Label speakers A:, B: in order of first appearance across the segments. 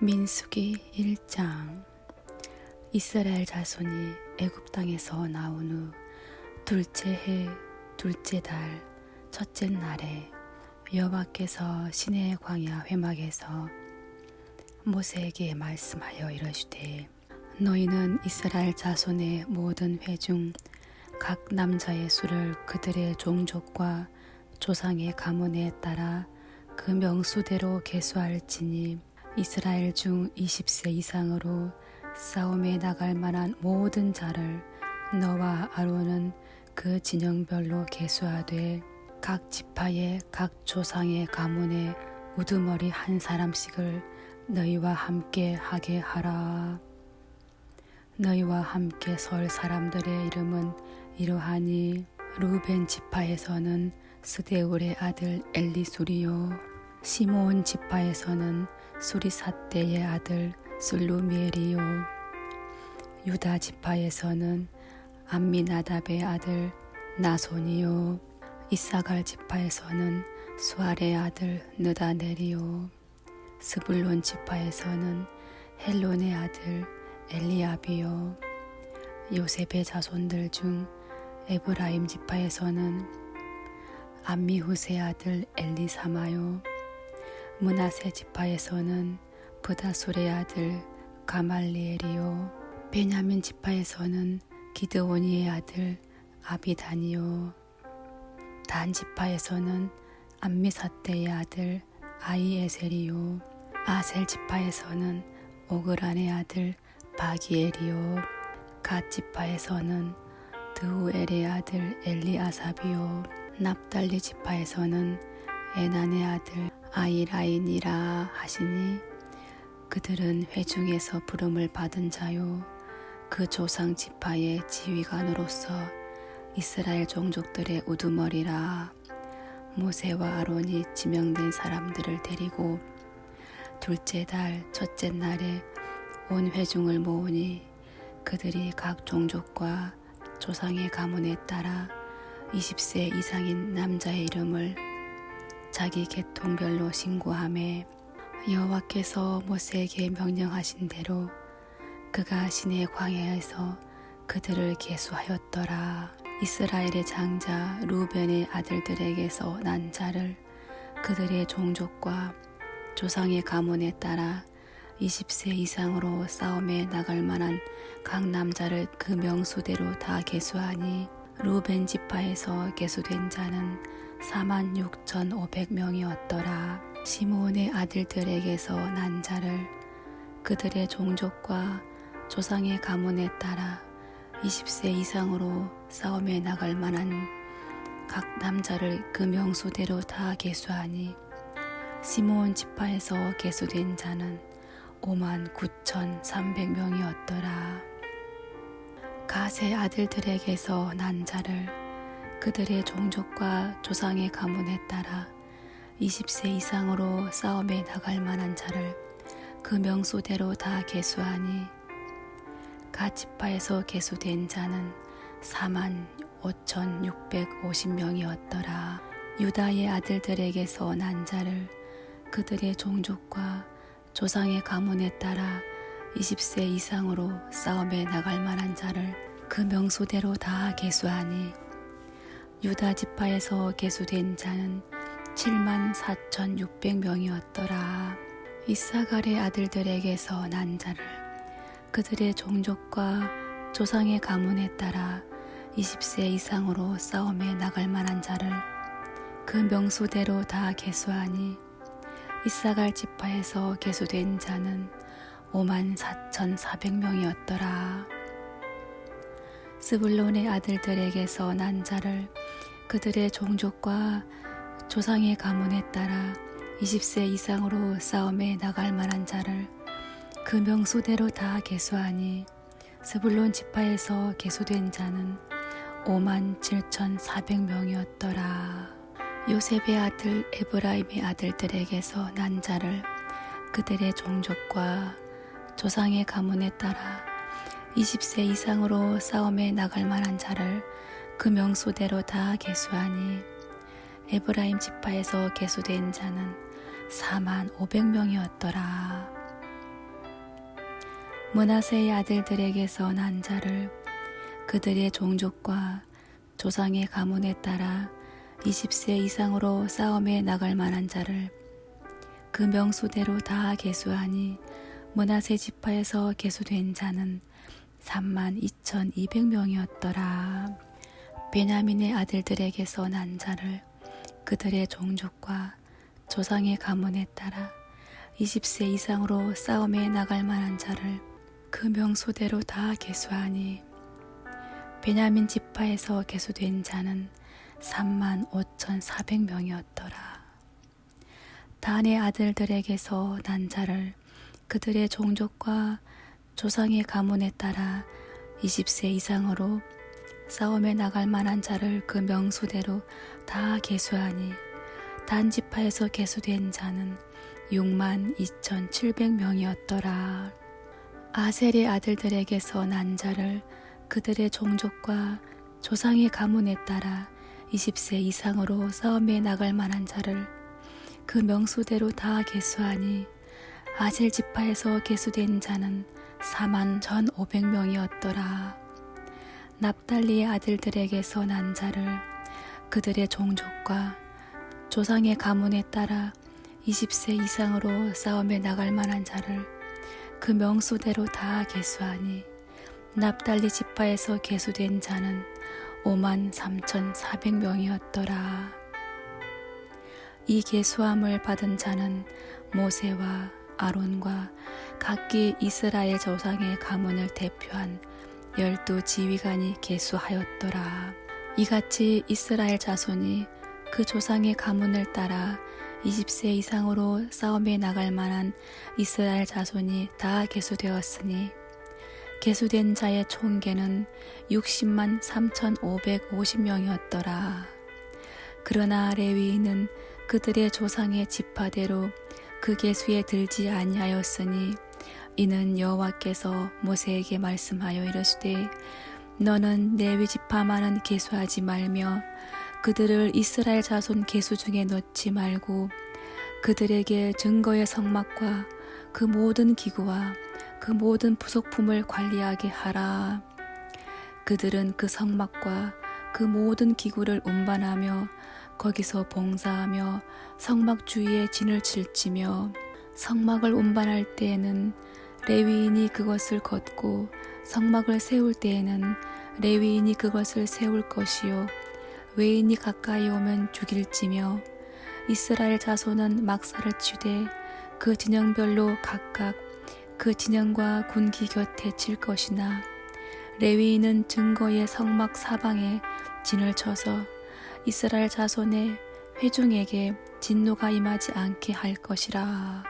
A: 민수기 1장. 이스라엘 자손이 애굽 땅에서 나온 후 둘째 해 둘째 달 첫째 날에 여호와께서 시내의 광야 회막에서 모세에게 말씀하여 이르시되, 너희는 이스라엘 자손의 모든 회 중 각 남자의 수를 그들의 종족과 조상의 가문에 따라 그 명수대로 계수할지니, 이스라엘 중 20세 이상으로 싸움에 나갈 만한 모든 자를 너와 아론은 그 진영별로 계수하되 각 지파의 각 조상의 가문에 우두머리 한 사람씩을 너희와 함께 하게 하라. 너희와 함께 설 사람들의 이름은 이러하니, 루벤 지파에서는 스데울의 아들 엘리수리요, 시므온 지파에서는 수리삿대의 아들 슬루미엘이요, 유다 지파에서는 암미나답의 아들 나손이요, 이사갈 지파에서는 수알의 아들 느다넬이요, 스불론 지파에서는 헬론의 아들 엘리압이요, 요셉의 자손들 중 에브라임 지파에서는 암미후스의 아들 엘리사마요, 므낫세 지파에서는 브다술의 아들 가말리엘이요, 베냐민 지파에서는 기드오니의 아들 아비단이요, 단 지파에서는 암미사떼의 아들 아이에셀이요, 아셀 지파에서는 오그란의 아들 바기엘이요, 갓 지파에서는 드우엘의 아들 엘리아삽이요, 납달리 지파에서는 에난의 아들 아이라인이라 하시니, 그들은 회중에서 부름을 받은 자요, 그 조상 지파의 지휘관으로서 이스라엘 종족들의 우두머리라. 모세와 아론이 지명된 사람들을 데리고 둘째 달 첫째 날에 온 회중을 모으니, 그들이 각 종족과 조상의 가문에 따라 20세 이상인 남자의 이름을 자기 계통별로 신고하매, 여호와께서 모세에게 명령하신 대로 그가 시내 광야에서 그들을 계수하였더라. 이스라엘의 장자 루벤의 아들들에게서 난 자를 그들의 종족과 조상의 가문에 따라 20세 이상으로 싸움에 나갈 만한 각 남자를 그 명수대로 다 계수하니, 루벤 지파에서 계수된 자는 46,500명이었더라. 시므온의 아들들에게서 난 자를 그들의 종족과 조상의 가문에 따라 20세 이상으로 싸움에 나갈 만한 각 남자를 그 명수대로 다 계수하니, 시므온 지파에서 계수된 자는 59,300명이었더라. 갓의 아들들에게서 난 자를 그들의 종족과 조상의 가문에 따라 20세 이상으로 싸움에 나갈 만한 자를 그 명수대로 다 계수하니, 갓 지파에서 계수된 자는 45,650명이었더라. 유다의 아들들에게서 난 자를 그들의 종족과 조상의 가문에 따라 20세 이상으로 싸움에 나갈 만한 자를 그 명수대로 다 계수하니, 유다 지파에서 계수된 자는 74,600명이었더라. 이사갈의 아들들에게서 난 자를 그들의 종족과 조상의 가문에 따라 20세 이상으로 싸움에 나갈 만한 자를 그 명수대로 다 계수하니, 이사갈 지파에서 계수된 자는 54,400명이었더라. 스불론의 아들들에게서 난 자를 그들의 종족과 조상의 가문에 따라 20세 이상으로 싸움에 나갈 만한 자를 그 명수대로 다 계수하니, 스불론 지파에서 계수된 자는 57,400명이었더라. 요셉의 아들 에브라임의 아들들에게서 난 자를 그들의 종족과 조상의 가문에 따라 20세 이상으로 싸움에 나갈 만한 자를 그 명수대로 다 계수하니, 에브라임 지파에서 계수된 자는 45,000명이었더라. 므낫세의 아들들에게서 난 자를 그들의 종족과 조상의 가문에 따라 20세 이상으로 싸움에 나갈 만한 자를 그 명수대로 다 계수하니 므낫세 지파에서 계수된 자는 32,200명이었더라. 베냐민의 아들들에게서 난 자를 그들의 종족과 조상의 가문에 따라 20세 이상으로 싸움에 나갈 만한 자를 그 명수대로 다 계수하니 베냐민 지파에서 계수된 자는 35,400명이었더라. 단의 아들들에게서 난 자를 그들의 종족과 조상의 가문에 따라 20세 이상으로 싸움에 나갈 만한 자를 그 명수대로 다 계수하니 단 지파에서 계수된 자는 62,700명이었더라. 아셀의 아들들에게서 난 자를 그들의 종족과 조상의 가문에 따라 20세 이상으로 싸움에 나갈 만한 자를 그 명수대로 다 계수하니 아셀 지파에서 계수된 자는 41,500명이었더라. 납달리의 아들들에게서 난 자를 그들의 종족과 조상의 가문에 따라 20세 이상으로 싸움에 나갈 만한 자를 그 명수대로 다 계수하니 납달리 지파에서 계수된 자는 53,400명이었더라. 이 계수함을 받은 자는 모세와 아론과 각기 이스라엘 조상의 가문을 대표한 12지휘관이 계수하였더라. 이같이 이스라엘 자손이 그 조상의 가문을 따라 20세 이상으로 싸움에 나갈 만한 이스라엘 자손이 다 계수되었으니 계수된 자의 총계는 60만 3,550명이었더라. 그러나 레위인은 그들의 조상의 지파대로 그 계수에 들지 아니하였으니 이는 여호와께서 모세에게 말씀하여 이르시되 너는 레위 지파만은 계수하지 말며 그들을 이스라엘 자손 계수 중에 넣지 말고 그들에게 증거의 성막과 그 모든 기구와 그 모든 부속품을 관리하게 하라. 그들은 그 성막과 그 모든 기구를 운반하며 거기서 봉사하며 성막 주위에 진을 칠지며 성막을 운반할 때에는 레위인이 그것을 걷고 성막을 세울 때에는 레위인이 그것을 세울 것이요 외인이 가까이 오면 죽일지며 이스라엘 자손은 막사를 치되 그 진영별로 각각 그 진영과 군기 곁에 칠 것이나 레위인은 증거의 성막 사방에 진을 쳐서 이스라엘 자손의 회중에게 진노가 임하지 않게 할 것이라.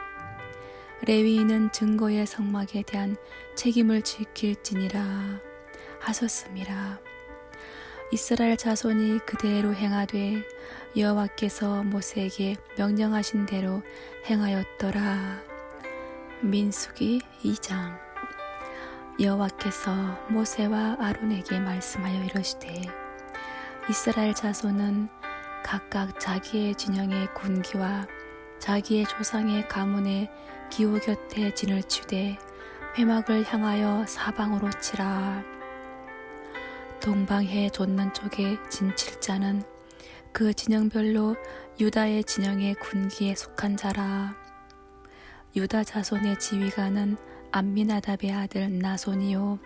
A: 레위인은 증거의 성막에 대한 책임을 지킬지니라 하셨음이라. 이스라엘 자손이 그대로 행하되 여호와께서 모세에게 명령하신 대로 행하였더라. 민수기 2장. 여호와께서 모세와 아론에게 말씀하여 이르시되 이스라엘 자손은 각각 자기의 진영의 군기와 자기의 조상의 가문의 기호 곁에 진을 치되 회막을 향하여 사방으로 치라. 동방해 돋는 쪽에 진 칠 자는 그 진영별로 유다의 진영의 군기에 속한 자라. 유다 자손의 지휘관은 암미나답의 아들 나손이요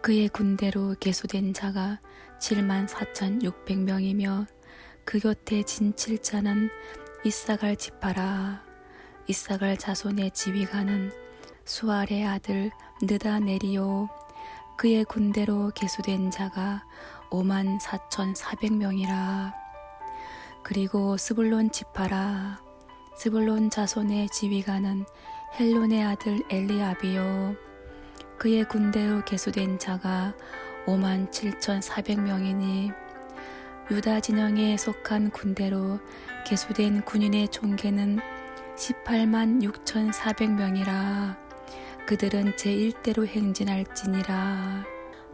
A: 그의 군대로 계수된 자가 74,600명이며 그 곁에 진 칠 자는 이사갈 지파라. 이사갈 자손의 지휘관은 수알의 아들 느다네리요 그의 군대로 계수된 자가 54,400명이라. 그리고 스불론 지파라. 스불론 자손의 지휘관은 헬론의 아들 엘리압이요 그의 군대로 계수된 자가 57,400명이니 유다 진영에 속한 군대로 계수된 군인의 총계는 18만 6,400명이라. 그들은 제1대로 행진할지니라.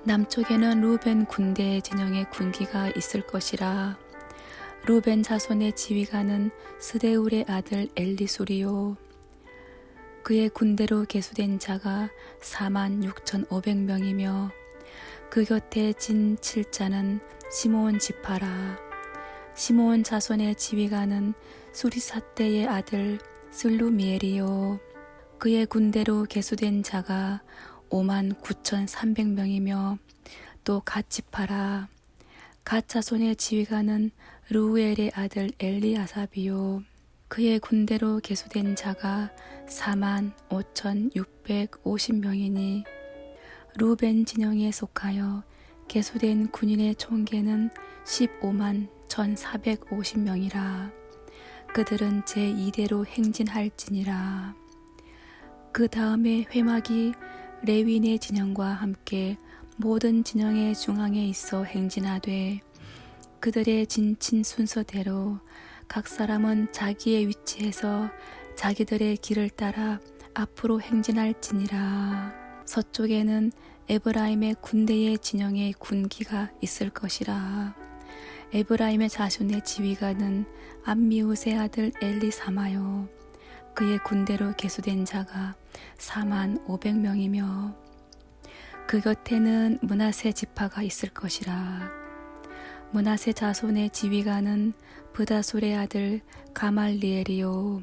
A: 남쪽에는 루벤 군대의 진영의 군기가 있을 것이라. 루벤 자손의 지휘관은 스데울의 아들 엘리술이요 그의 군대로 계수된 자가 46,500명이며 그 곁에 진 7자는 시므온 지파라. 시므온 자손의 지휘관은 수리사떼의 아들 슬루미엘이요. 그의 군대로 계수된 자가 59,300명이며 또 갓 지파라. 갓 자손의 지휘관은 루우엘의 아들 엘리아삽이요. 그의 군대로 계수된 자가 45,650명이니 루벤 진영에 속하여 계수된 군인의 총계는 151,450명이라. 그들은 제2대로 행진할지니라. 그 다음에 회막이 레위인의 진영과 함께 모든 진영의 중앙에 있어 행진하되 그들의 진친 순서대로 각 사람은 자기의 위치에서 자기들의 길을 따라 앞으로 행진할지니라. 서쪽에는 에브라임의 군대의 진영의 군기가 있을 것이라. 에브라임의 자손의 지휘관은 암미웃의 아들 엘리사마요. 그의 군대로 계수된 자가 45,000명이며 그 곁에는 므낫세 지파가 있을 것이라. 므낫세 자손의 지휘관은 브다솔의 아들 가말리엘이요.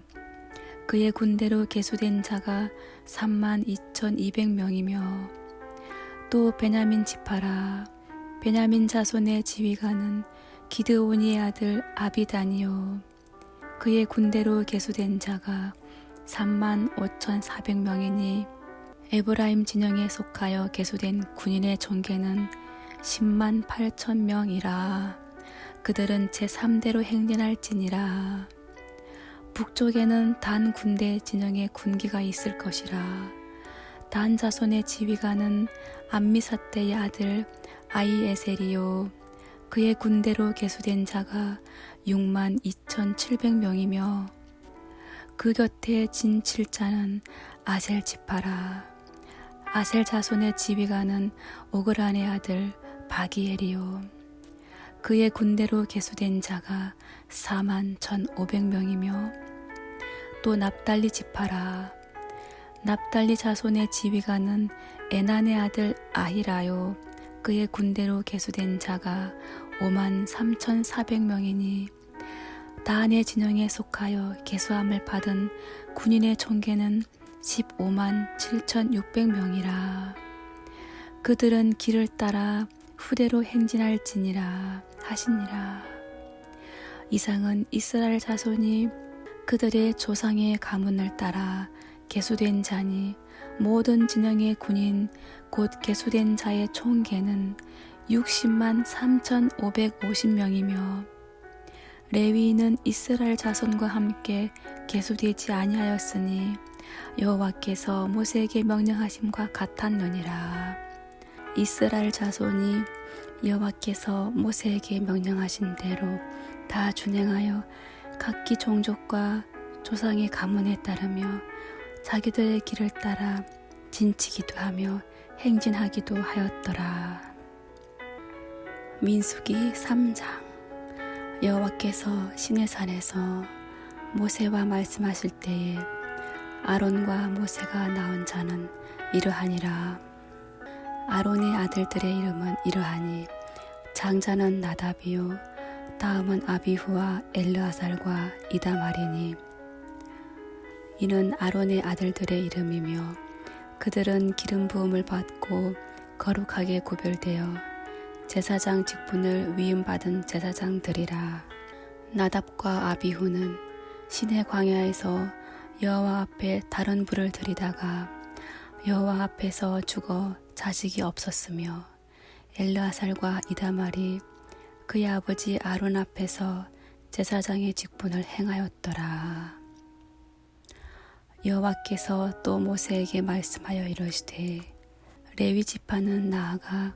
A: 그의 군대로 계수된 자가 32,200명이며 또 베냐민 지파라. 베냐민 자손의 지휘관은 기드오니의 아들 아비단이요. 그의 군대로 계수된 자가 35,400명이니 에브라임 진영에 속하여 계수된 군인의 총계는 108,000명이라. 그들은 제3대로 행진할지니라. 북쪽에는 단 군대 진영의 군기가 있을 것이라. 단 자손의 지휘관은 암미사떼의 아들 아이에셀이요. 그의 군대로 계수된 자가 62,700명이며 그 곁에 진 7자는 아셀 지파라. 아셀 자손의 지휘관은 오그란의 아들 바기엘이요. 그의 군대로 계수된 자가 41,500명이며 또 납달리 지파라. 납달리 자손의 지휘관은 에난의 아들 아히라요. 그의 군대로 계수된 자가 53,400명이니 다한의 진영에 속하여 계수함을 받은 군인의 총계는 157,600명이라. 그들은 길을 따라 후대로 행진할지니라 하시니라. 이상은 이스라엘 자손이 그들의 조상의 가문을 따라 계수된 자니 모든 진영의 군인 곧 계수된 자의 총계는 603,550명이며 레위인은 이스라엘 자손과 함께 계수되지 아니하였으니 여호와께서 모세에게 명령하심과 같았느니라. 이스라엘 자손이 여호와께서 모세에게 명령하신 대로 다 준행하여 각기 종족과 조상의 가문에 따르며 자기들의 길을 따라 진치기도 하며 행진하기도 하였더라. 민수기 3장. 여호와께서 시내산에서 모세와 말씀하실 때에 아론과 모세가 낳은 자는 이러하니라. 아론의 아들들의 이름은 이러하니 장자는 나답이요 다음은 아비후와 엘르아살과 이다말이니 이는 아론의 아들들의 이름이며 그들은 기름 부음을 받고 거룩하게 구별되어 제사장 직분을 위임받은 제사장들이라. 나답과 아비후는 시내 광야에서 여호와 앞에 다른 불을 들이다가 여호와 앞에서 죽어 자식이 없었으며 엘르아살과 이다말이 그의 아버지 아론 앞에서 제사장의 직분을 행하였더라. 여호와께서 또 모세에게 말씀하여 이르시되 레위 지파는 나아가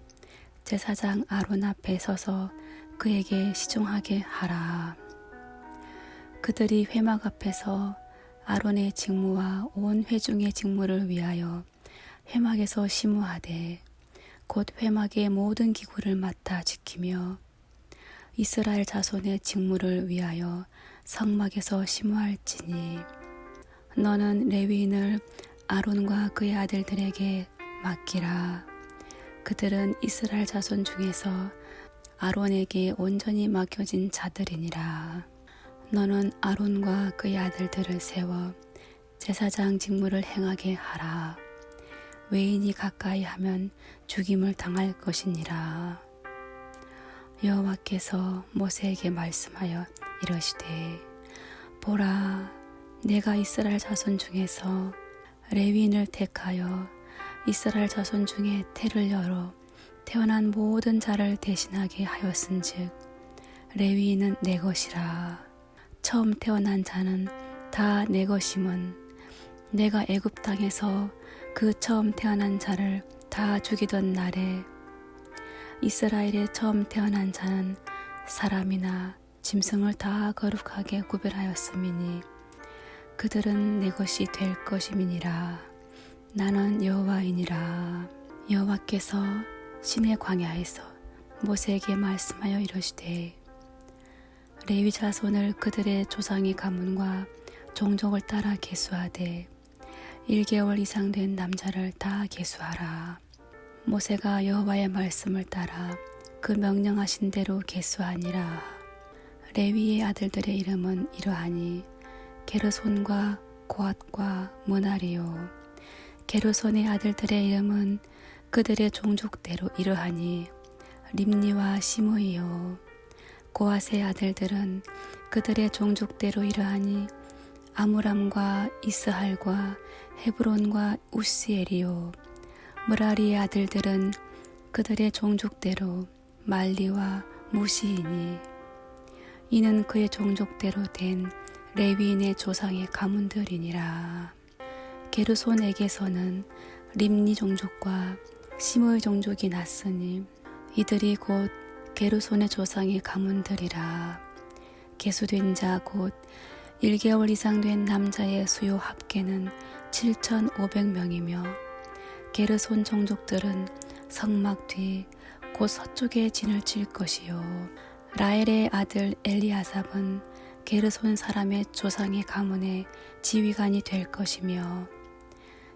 A: 제사장 아론 앞에 서서 그에게 시종하게 하라. 그들이 회막 앞에서 아론의 직무와 온 회중의 직무를 위하여 회막에서 시무하되 곧 회막의 모든 기구를 맡아 지키며 이스라엘 자손의 직무를 위하여 성막에서 시무할지니 너는 레위인을 아론과 그의 아들들에게 맡기라. 그들은 이스라엘 자손 중에서 아론에게 온전히 맡겨진 자들이니라. 너는 아론과 그의 아들들을 세워 제사장 직무를 행하게 하라. 외인이 가까이 하면 죽임을 당할 것이니라. 여호와께서 모세에게 말씀하여 이르시되, 보라, 내가 이스라엘 자손 중에서 레위인을 택하여 이스라엘 자손 중에 태를 열어 태어난 모든 자를 대신하게 하였은즉 레위인은 내 것이라. 처음 태어난 자는 다 내 것임은 내가 애굽 땅에서 그 처음 태어난 자를 다 죽이던 날에 이스라엘의 처음 태어난 자는 사람이나 짐승을 다 거룩하게 구별하였음이니 그들은 내 것이 될 것임이니라. 나는 여호와이니라. 여호와께서 시내 광야에서 모세에게 말씀하여 이르시되, 레위 자손을 그들의 조상의 가문과 종족을 따라 계수하되 1개월 이상 된 남자를 다 계수하라. 모세가 여호와의 말씀을 따라 그 명령하신 대로 계수하니라. 레위의 아들들의 이름은 이러하니 게르손과 고앗과 므날이요. 게르손의 아들들의 이름은 그들의 종족대로 이러하니 림니와 시므이요. 고앗의 아들들은 그들의 종족대로 이러하니 아므람과 이스할과 헤브론과 우시엘이요. 므라리의 아들들은 그들의 종족대로 말리와 무시이니 이는 그의 종족대로 된 레위인의 조상의 가문들이니라. 게르손에게서는 림니 종족과 시므의 종족이 났으니 이들이 곧 게르손의 조상의 가문들이라. 계수된 자 곧 1개월 이상 된 남자의 수요 합계는 7,500명이며 게르손 종족들은 성막 뒤 곧 서쪽에 진을 칠 것이요. 라엘의 아들 엘리아삽은 게르손 사람의 조상의 가문의 지휘관이 될 것이며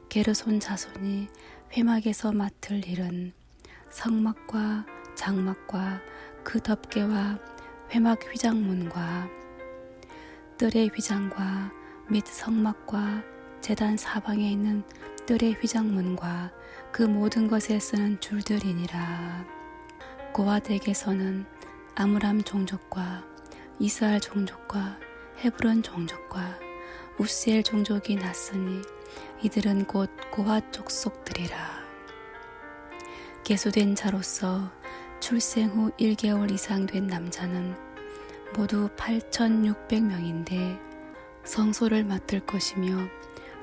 A: 게르손 자손이 회막에서 맡을 일은 성막과 장막과 그 덮개와 회막 휘장문과 뜰의 휘장과 및 성막과 제단 사방에 있는 뜰의 휘장문과 그 모든 것에 쓰는 줄들이니라. 고앗에게서는 아므람 종족과 이스할 종족과 헤브론 종족과 우시엘 종족이 났으니 이들은 곧 고앗 족속들이라. 계수된 자로서 출생 후 1개월 이상 된 남자는 모두 8,600명인데 성소를 맡을 것이며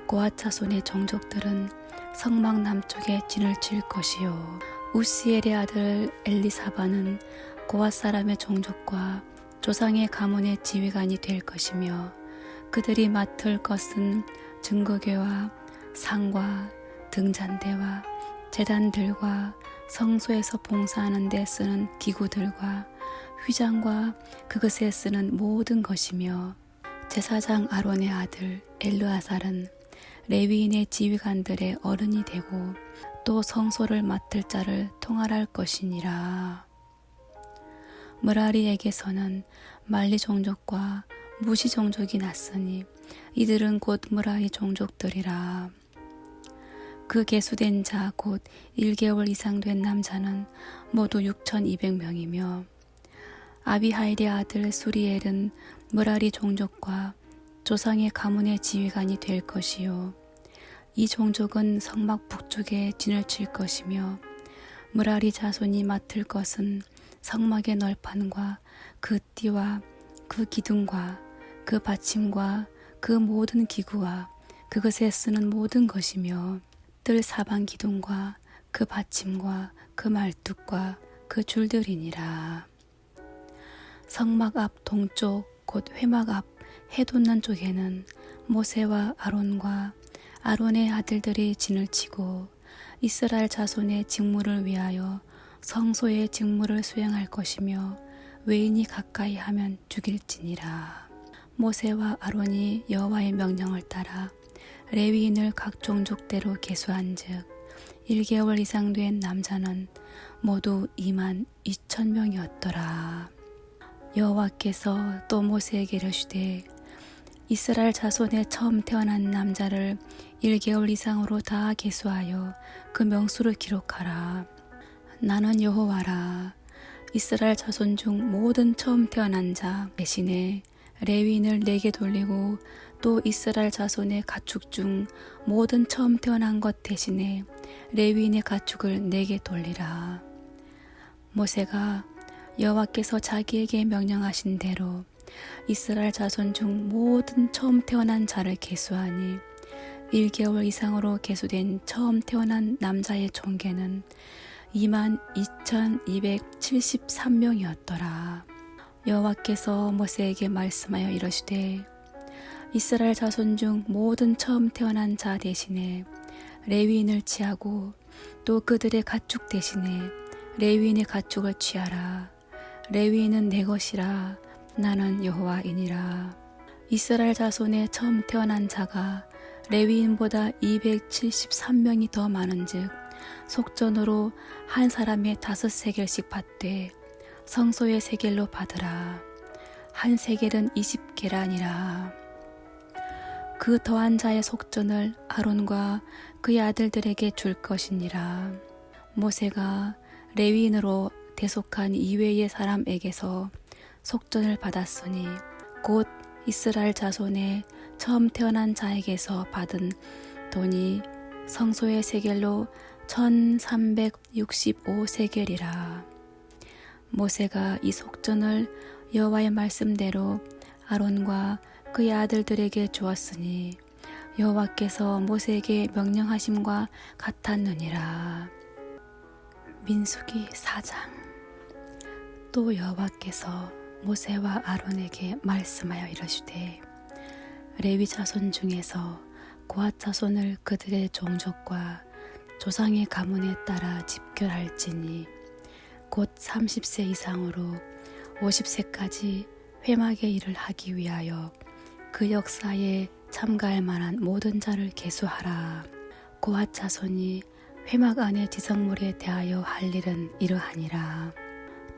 A: 고앗 자손의 종족들은 성막 남쪽에 진을 칠 것이요. 우시엘의 아들 엘리사바는 고앗 사람의 종족과 조상의 가문의 지휘관이 될 것이며 그들이 맡을 것은 증거궤와 상과 등잔대와 제단들과 성소에서 봉사하는 데 쓰는 기구들과 휘장과 그것에 쓰는 모든 것이며 제사장 아론의 아들 엘르아살은 레위인의 지휘관들의 어른이 되고 또 성소를 맡을 자를 통할할 것이니라. 므라리에게서는 말리 종족과 무시 종족이 났으니 이들은 곧 므라리 종족들이라. 그 계수된 자 곧 1개월 이상 된 남자는 모두 6,200명이며 아비하일의 아들 수리엘은 므라리 종족과 조상의 가문의 지휘관이 될 것이요. 이 종족은 성막 북쪽에 진을 칠 것이며 므라리 자손이 맡을 것은 성막의 널판과 그 띠와 그 기둥과 그 받침과 그 모든 기구와 그것에 쓰는 모든 것이며 뜰 사방 기둥과 그 받침과 그 말뚝과 그 줄들이니라. 성막 앞 동쪽 곧 회막 앞 해 돋는 쪽에는 모세와 아론과 아론의 아들들이 진을 치고 이스라엘 자손의 직무를 위하여 성소의 직무를 수행할 것이며 외인이 가까이 하면 죽일지니라. 모세와 아론이 여호와의 명령을 따라 레위인을 각 종족대로 계수한즉 1개월 이상 된 남자는 모두 22,000명이었더라. 여호와께서 또 모세에게 이르시되 이스라엘 자손의 처음 태어난 남자를 1개월 이상으로 다 계수하여 그 명수를 기록하라. 나는 여호와라. 이스라엘 자손 중 모든 처음 태어난 자 대신에 레위인을 내게 돌리고 또 이스라엘 자손의 가축 중 모든 처음 태어난 것 대신에 레위인의 가축을 내게 돌리라. 모세가 여호와께서 자기에게 명령하신 대로 이스라엘 자손 중 모든 처음 태어난 자를 계수하니 1개월 이상으로 계수된 처음 태어난 남자의 총계는 22,273명이었더라. 여호와께서 모세에게 말씀하여 이르시되 이스라엘 자손 중 모든 처음 태어난 자 대신에 레위인을 취하고 또 그들의 가축 대신에 레위인의 가축을 취하라. 레위인은 내 것이라. 나는 여호와이니라. 이스라엘 자손의 처음 태어난 자가 레위인보다 273명이 더 많은즉 속전으로 한 사람의 5세겔씩 받되 성소의 세겔로 받으라. 한 세겔은 20계란이라. 그 더한 자의 속전을 아론과 그의 아들들에게 줄 것이니라. 모세가 레위인으로 대속한 이외의 사람에게서 속전을 받았으니 곧 이스라엘 자손의 처음 태어난 자에게서 받은 돈이 성소의 세겔로 1365세겔이라. 모세가 이 속전을 여호와의 말씀대로 아론과 그의 아들들에게 주었으니 여호와께서 모세에게 명령하심과 같았느니라. 민수기 4장. 또 여호와께서 모세와 아론에게 말씀하여 이르시되 레위 자손 중에서 고핫 자손을 그들의 종족과 조상의 가문에 따라 집결할지니 곧 30세 이상으로 50세까지 회막의 일을 하기 위하여 그 역사에 참가할 만한 모든 자를 계수하라. 고핫 자손이 회막 안의 지성물에 대하여 할 일은 이러하니라.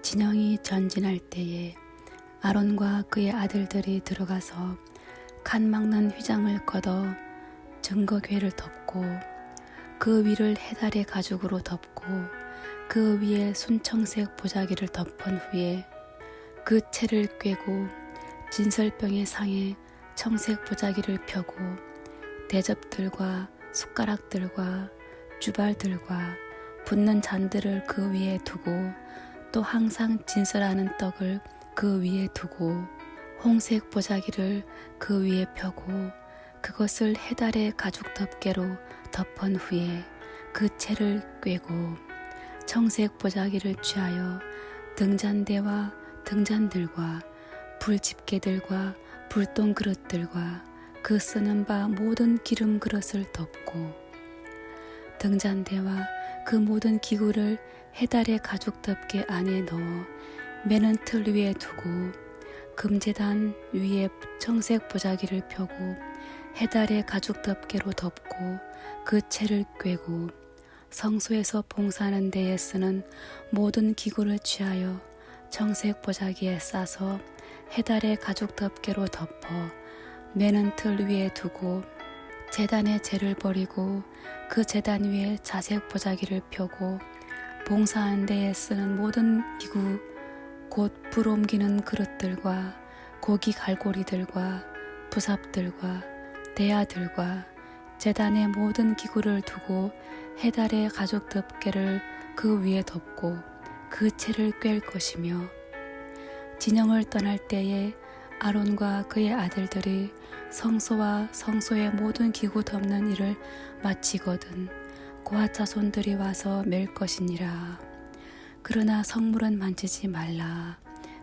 A: 진영이 전진할 때에 아론과 그의 아들들이 들어가서 칸 막는 휘장을 걷어 증거궤를 덮고 그 위를 해달의 가죽으로 덮고 그 위에 순청색 보자기를 덮은 후에 그 채를 꿰고 진설병의 상에 청색 보자기를 펴고 대접들과 숟가락들과 주발들과 붓는 잔들을 그 위에 두고 또 항상 진설하는 떡을 그 위에 두고 홍색 보자기를 그 위에 펴고 그것을 해달의 가죽 덮개로 덮은 후에 그 채를 꿰고 청색 보자기를 취하여 등잔대와 등잔들과 불집게들과 불똥 그릇들과 그 쓰는 바 모든 기름 그릇을 덮고 등잔대와 그 모든 기구를 해달의 가죽 덮개 안에 넣어 매는 틀 위에 두고 금제단 위에 청색 보자기를 펴고 해달의 가죽 덮개로 덮고 그 채를 꿰고 성소에서 봉사하는 데에 쓰는 모든 기구를 취하여 청색 보자기에 싸서 해달의 가죽 덮개로 덮어 매는 틀 위에 두고 제단에 재를 버리고 그 제단 위에 자색 보자기를 펴고 봉사하는 데에 쓰는 모든 기구 곧 불 옮기는 그릇들과 고기 갈고리들과 부삽들과 대야들과 제단의 모든 기구를 두고 해달의 가죽 덮개를 그 위에 덮고 그 채를 꿰 것이며 진영을 떠날 때에 아론과 그의 아들들이 성소와 성소의 모든 기구 덮는 일을 마치거든 고핫 자손들이 와서 맬 것이니라. 그러나 성물은 만지지 말라.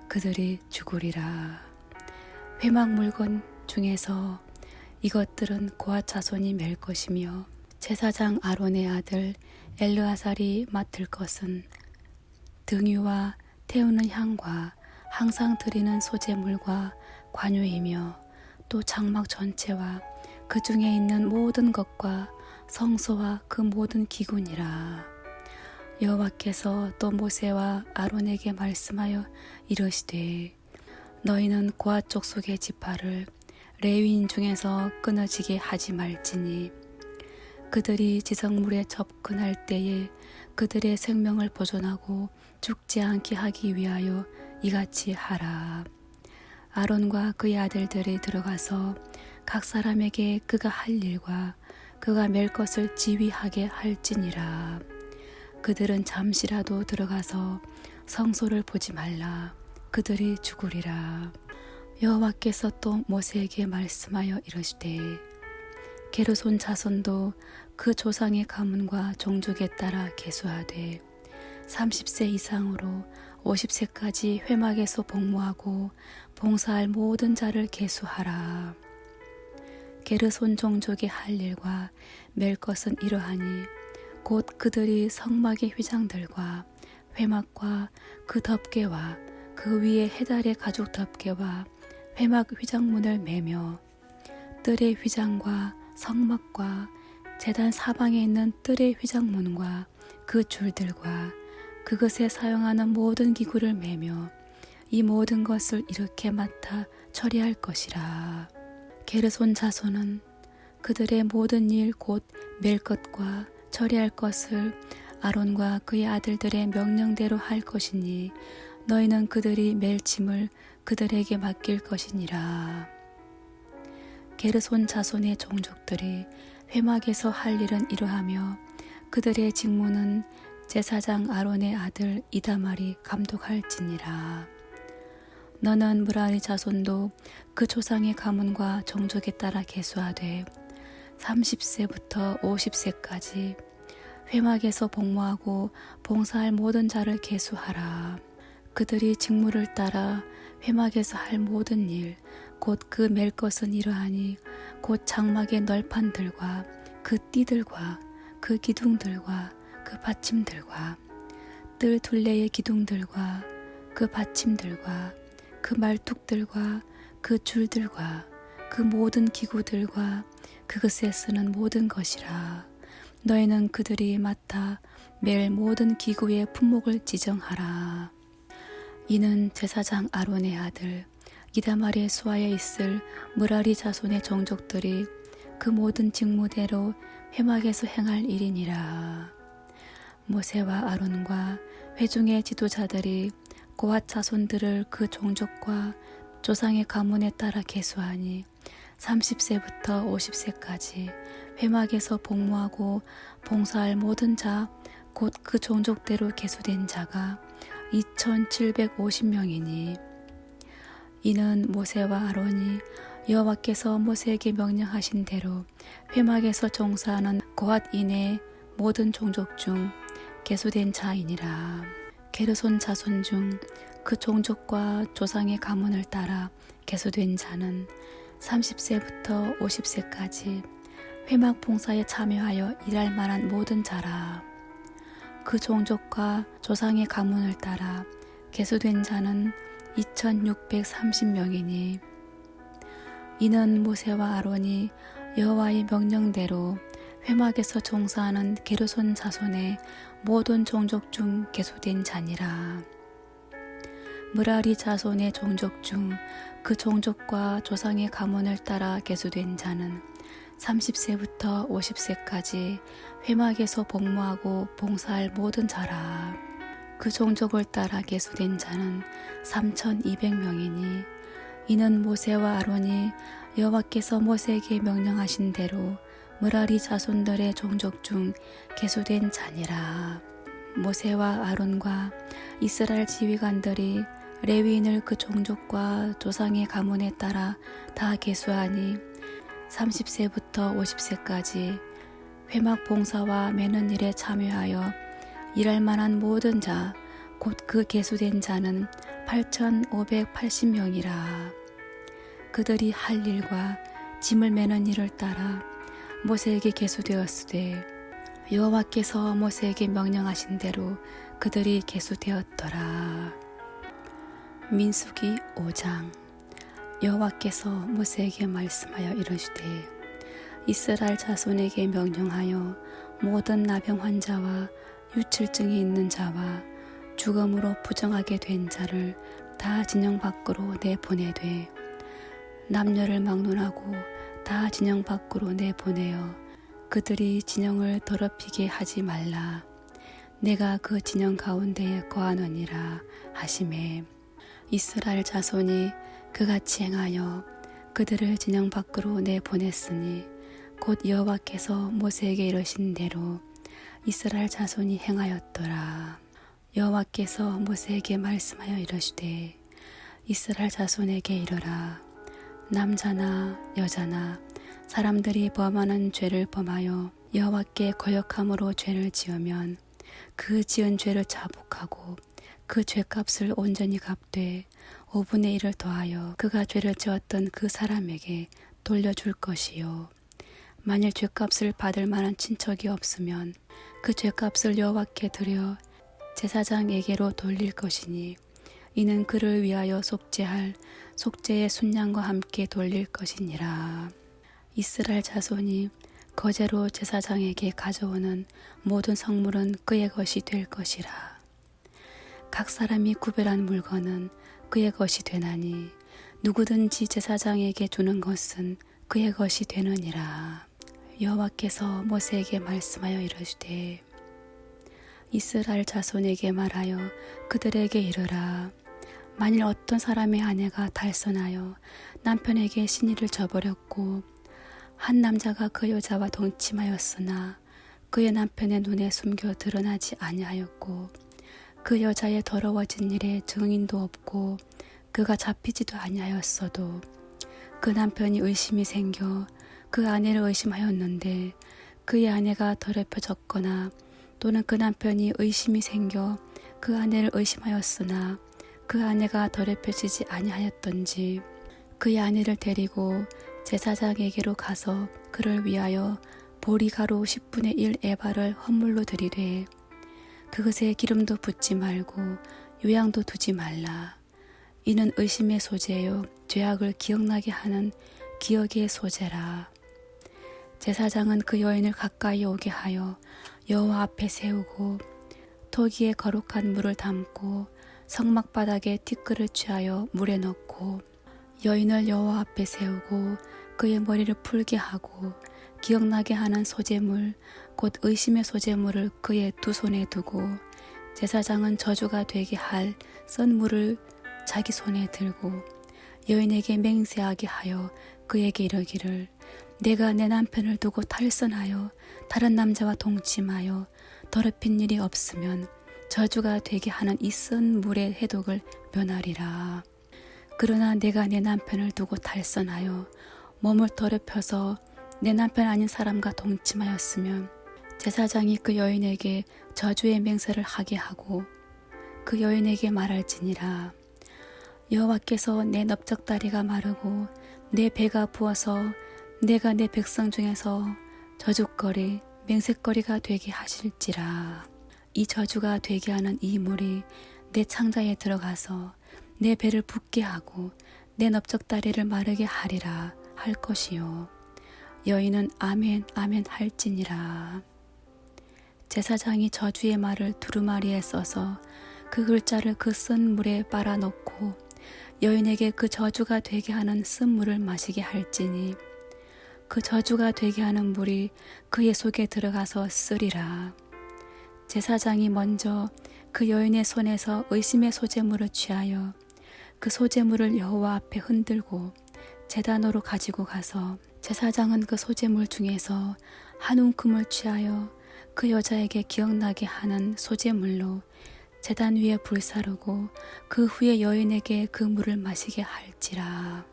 A: 그들이 죽으리라. 회막 물건 중에서 이것들은 고핫 자손이 맬 것이며 제사장 아론의 아들 엘르아살이 맡을 것은 등유와 태우는 향과 항상 드리는 소제물과 관유이며 또 장막 전체와 그 중에 있는 모든 것과 성소와 그 모든 기구니라. 여호와께서 또 모세와 아론에게 말씀하여 이르시되 너희는 고앗 족속의 지파를 레위인 중에서 끊어지게 하지 말지니 그들이 지성물에 접근할 때에 그들의 생명을 보존하고 죽지 않게 하기 위하여 이같이 하라. 아론과 그의 아들들이 들어가서 각 사람에게 그가 할 일과 그가 맬 것을 지휘하게 할지니라. 그들은 잠시라도 들어가서 성소를 보지 말라. 그들이 죽으리라. 여호와께서 또 모세에게 말씀하여 이르시되 게르손 자손도 그 조상의 가문과 종족에 따라 계수하되 30세 이상으로 50세까지 회막에서 복무하고 봉사할 모든 자를 계수하라. 게르손 종족의 할 일과 맬 것은 이러하니 곧 그들이 성막의 휘장들과 회막과 그 덮개와 그 위에 해달의 가죽 덮개와 회막 휘장문을 매며 뜰의 휘장과 성막과 제단 사방에 있는 뜰의 휘장문과 그 줄들과 그것에 사용하는 모든 기구를 매며 이 모든 것을 이렇게 맡아 처리할 것이라. 게르손 자손은 그들의 모든 일 곧 맬 것과 처리할 것을 아론과 그의 아들들의 명령대로 할 것이니 너희는 그들이 맬 짐을 그들에게 맡길 것이니라. 게르손 자손의 종족들이 회막에서 할 일은 이러하며 그들의 직무는 제사장 아론의 아들 이다말이 감독할지니라. 너는 므라리 자손도 그 조상의 가문과 종족에 따라 계수하되 30세부터 50세까지 회막에서 복무하고 봉사할 모든 자를 계수하라. 그들이 직무를 따라 회막에서 할 모든 일, 곧 그 맬 것은 이러하니 곧 장막의 널판들과 그 띠들과 그 기둥들과 그 받침들과 뜰 둘레의 기둥들과 그 받침들과 그 말뚝들과 그 줄들과 그 모든 기구들과 그것에 쓰는 모든 것이라. 너희는 그들이 맡아 맬 모든 기구의 품목을 지정하라. 이는 제사장 아론의 아들 이다말의 수하에 있을 므라리 자손의 종족들이 그 모든 직무대로 회막에서 행할 일이니라. 모세와 아론과 회중의 지도자들이 고앗 자손들을 그 종족과 조상의 가문에 따라 계수하니 30세부터 50세까지 회막에서 복무하고 봉사할 모든 자 곧 그 종족대로 계수된 자가 2750명이니 이는 모세와 아론이 여호와께서 모세에게 명령하신 대로 회막에서 종사하는 고앗인의 모든 종족 중 계수된 자이니라. 게르손 자손 중 그 종족과 조상의 가문을 따라 계수된 자는 30세부터 50세까지 회막 봉사에 참여하여 일할 만한 모든 자라. 그 종족과 조상의 가문을 따라 계수된 자는 2630명이니 이는 모세와 아론이 여호와의 명령대로 회막에서 종사하는 게르손 자손의 모든 종족 중 계수된 자니라. 므라리 자손의 종족 중 그 종족과 조상의 가문을 따라 계수된 자는 30세부터 50세까지 회막에서 복무하고 봉사할 모든 자라. 그 종족을 따라 계수된 자는 3200명이니 이는 모세와 아론이 여호와께서 모세에게 명령하신 대로 므라리 자손들의 종족 중 계수된 자니라. 모세와 아론과 이스라엘 지휘관들이 레위인을 그 종족과 조상의 가문에 따라 다 계수하니 30세부터 50세까지 회막 봉사와 매는 일에 참여하여 일할 만한 모든 자 곧 그 계수된 자는 8580명이라. 그들이 할 일과 짐을 매는 일을 따라 모세에게 계수되었으되 여호와께서 모세에게 명령하신 대로 그들이 계수되었더라. 민수기 5장. 여호와께서 모세에게 말씀하여 이르시되 이스라엘 자손에게 명령하여 모든 나병 환자와 유칠증이 있는 자와 죽음으로 부정하게 된 자를 다 진영 밖으로 내보내되 남녀를 막론하고 다 진영 밖으로 내보내어 그들이 진영을 더럽히게 하지 말라. 내가 그 진영 가운데에 거하느니라 하시매 이스라엘 자손이 그같이 행하여 그들을 진영 밖으로 내보냈으니 곧 여호와께서 모세에게 이르신 대로 이스라엘 자손이 행하였더라. 여호와께서 모세에게 말씀하여 이르시되 이스라엘 자손에게 이르라. 남자나 여자나 사람들이 범하는 죄를 범하여 여호와께 거역함으로 죄를 지으면 그 지은 죄를 자복하고 그 죄값을 온전히 갚되 5분의 1을 더하여 그가 죄를 지었던 그 사람에게 돌려줄 것이요. 만일 죄값을 받을 만한 친척이 없으면 그 죄값을 여호와께 드려 제사장에게로 돌릴 것이니 이는 그를 위하여 속죄할 속죄의 순양과 함께 돌릴 것이니라. 이스라엘 자손이 거제로 제사장에게 가져오는 모든 성물은 그의 것이 될 것이라. 각 사람이 구별한 물건은 그의 것이 되나니 누구든지 제사장에게 주는 것은 그의 것이 되느니라. 여호와께서 모세에게 말씀하여 이르시되 이스라엘 자손에게 말하여 그들에게 이르라. 만일 어떤 사람의 아내가 달선하여 남편에게 신의를 저버렸고 한 남자가 그 여자와 동침하였으나 그의 남편의 눈에 숨겨 드러나지 아니하였고 그 여자의 더러워진 일에 증인도 없고 그가 잡히지도 아니하였어도 그 남편이 의심이 생겨 그 아내를 의심하였는데 그의 아내가 더럽혀졌거나 또는 그 남편이 의심이 생겨 그 아내를 의심하였으나 그 아내가 더럽혀지지 아니하였던지 그의 아내를 데리고 제사장에게로 가서 그를 위하여 보리가루 10분의 1 에바를 헌물로 드리되 그것에 기름도 붓지 말고 요양도 두지 말라. 이는 의심의 소재요 죄악을 기억나게 하는 기억의 소재라. 제사장은 그 여인을 가까이 오게 하여 여호와 앞에 세우고 토기에 거룩한 물을 담고 성막바닥에 티끌을 취하여 물에 넣고 여인을 여호와 앞에 세우고 그의 머리를 풀게 하고 기억나게 하는 소재물 곧 의심의 소재물을 그의 두 손에 두고 제사장은 저주가 되게 할 썬 물을 자기 손에 들고 여인에게 맹세하게 하여 그에게 이르기를 내가 내 남편을 두고 탈선하여 다른 남자와 동침하여 더럽힌 일이 없으면 저주가 되게 하는 이 썬 물의 해독을 면하리라. 그러나 내가 내 남편을 두고 탈선하여 몸을 더럽혀서 내 남편 아닌 사람과 동침하였으면 제사장이 그 여인에게 저주의 맹세를 하게 하고 그 여인에게 말할지니라. 여호와께서 내 넓적다리가 마르고 내 배가 부어서 내가 내 백성 중에서 저주거리 맹세거리가 되게 하실지라. 이 저주가 되게 하는 이 물이 내 창자에 들어가서 내 배를 붓게 하고 내 넓적다리를 마르게 하리라 할 것이요. 여인은 아멘 아멘 할지니라. 제사장이 저주의 말을 두루마리에 써서 그 글자를 그 쓴 물에 빨아 넣고 여인에게 그 저주가 되게 하는 쓴 물을 마시게 할지니 그 저주가 되게 하는 물이 그의 속에 들어가서 쓰리라. 제사장이 먼저 그 여인의 손에서 의심의 소재물을 취하여 그 소재물을 여호와 앞에 흔들고 제단으로 가지고 가서 제사장은 그 소재물 중에서 한 움큼을 취하여 그 여자에게 기억나게 하는 소재물로 제단 위에 불사르고 그 후에 여인에게 그 물을 마시게 할지라.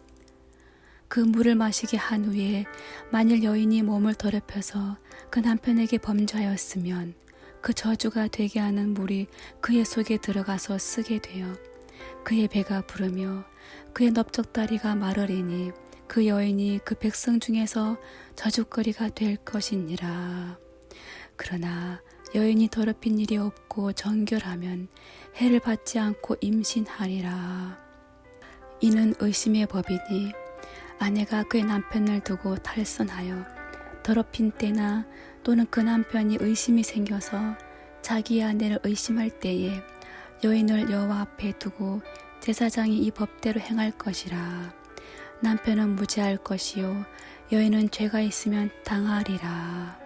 A: 그 물을 마시게 한 후에 만일 여인이 몸을 더럽혀서 그 남편에게 범죄하였으면 그 저주가 되게 하는 물이 그의 속에 들어가서 쓰게 되어 그의 배가 부르며 그의 넓적다리가 마르리니 그 여인이 그 백성 중에서 저주거리가 될 것이니라. 그러나 여인이 더럽힌 일이 없고 정결하면 해를 받지 않고 임신하리라. 이는 의심의 법이니 아내가 그의 남편을 두고 탈선하여 더럽힌 때나 또는 그 남편이 의심이 생겨서 자기의 아내를 의심할 때에 여인을 여호와 앞에 두고 제사장이 이 법대로 행할 것이라. 남편은 무죄할 것이요 여인은 죄가 있으면 당하리라.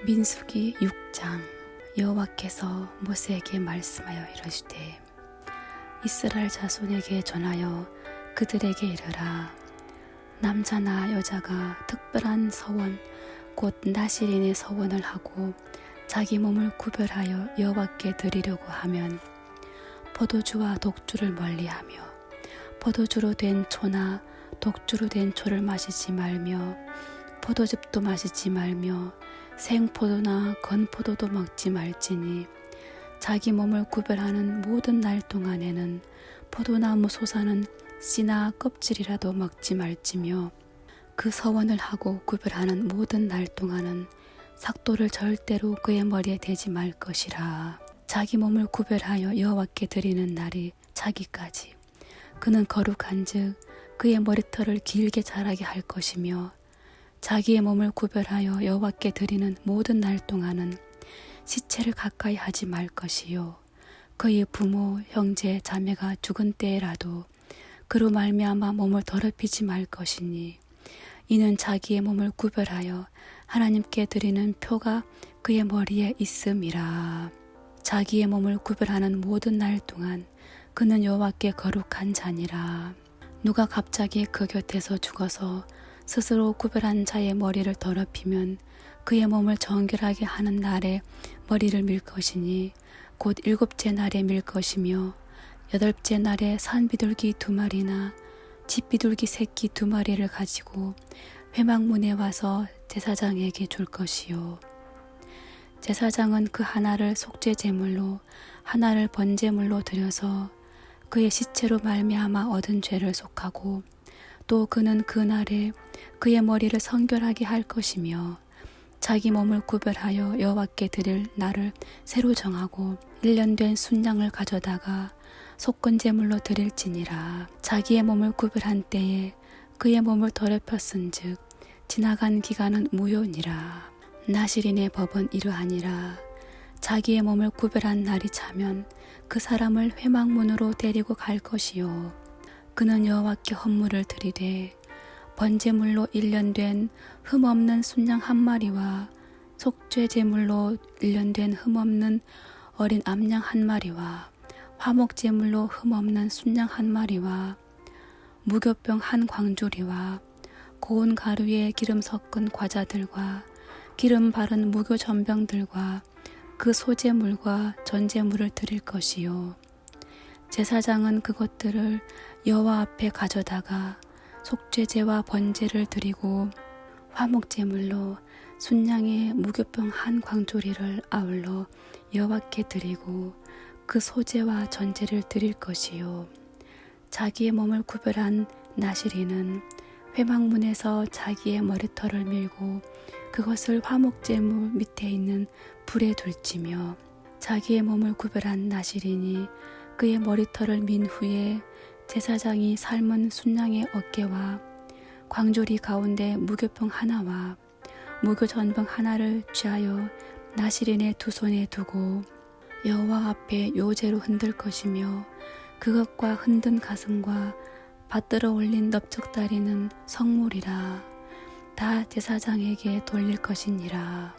A: 민수기 6장. 여호와께서 모세에게 말씀하여 이르시되 이스라엘 자손에게 전하여 그들에게 이르라. 남자나 여자가 특별한 서원 곧 나실인의 서원을 하고 자기 몸을 구별하여 여호와께 드리려고 하면 포도주와 독주를 멀리하며 포도주로 된 초나 독주로 된 초를 마시지 말며 포도즙도 마시지 말며 생포도나 건포도도 먹지 말지니 자기 몸을 구별하는 모든 날 동안에는 포도나무 솟아는 씨나 껍질이라도 먹지 말지며 그 서원을 하고 구별하는 모든 날 동안은 삭도를 절대로 그의 머리에 대지 말 것이라. 자기 몸을 구별하여 여호와께 드리는 날이 차기까지 그는 거룩한즉 그의 머리털을 길게 자라게 할 것이며 자기의 몸을 구별하여 여호와께 드리는 모든 날 동안은 시체를 가까이 하지 말 것이요 그의 부모 형제 자매가 죽은 때라도 그로 말미암아 몸을 더럽히지 말 것이니 이는 자기의 몸을 구별하여 하나님께 드리는 표가 그의 머리에 있음이라. 자기의 몸을 구별하는 모든 날 동안 그는 여호와께 거룩한 자니라. 누가 갑자기 그 곁에서 죽어서 스스로 구별한 자의 머리를 더럽히면 그의 몸을 정결하게 하는 날에 머리를 밀 것이니 곧 7째 날에 밀 것이며 8째 날에 산비둘기 2마리나 집비둘기 새끼 2마리를 가지고 회막문에 와서 제사장에게 줄 것이요 제사장은 그 하나를 속죄 제물로 하나를 번제물로 드려서 그의 시체로 말미암아 얻은 죄를 속하고 또 그는 그 날에 그의 머리를 성결하게 할 것이며 자기 몸을 구별하여 여호와께 드릴 날을 새로 정하고 1년 된 순양을 가져다가 속건 제물로 드릴지니라. 자기의 몸을 구별한 때에 그의 몸을 더럽혔은즉 지나간 기간은 무효니라. 나실인의 법은 이러하니라. 자기의 몸을 구별한 날이 차면 그 사람을 회막문으로 데리고 갈 것이요 그는 여호와께 헌물을 드리되 번제물로 1년 된 흠없는 순양 1마리와 속죄 제물로 1년 된 흠없는 어린 암양 1마리와 화목 제물로 흠없는 순양 1마리와 무교병 1광주리와 고운 가루에 기름 섞은 과자들과 기름 바른 무교 전병들과 그 소제물과 전제물을 드릴 것이요 제사장은 그것들을 여호와 앞에 가져다가 속죄제와 번제를 드리고 화목제물로 순양의 무교병 1광조리를 아울러 여호와께 드리고 그 소제와 전제를 드릴 것이요 자기의 몸을 구별한 나실인은 회막문에서 자기의 머리털을 밀고 그것을 화목제물 밑에 있는 불에 둘지며 자기의 몸을 구별한 나실인이 그의 머리털을 민 후에 제사장이 삶은 순양의 어깨와 광조리 가운데 무교병 하나와 무교 전병 하나를 취하여 나실인의 2손에 두고 여호와 앞에 요제로 흔들 것이며 그것과 흔든 가슴과 받들어 올린 넓적다리는 성물이라 다 제사장에게 돌릴 것이니라.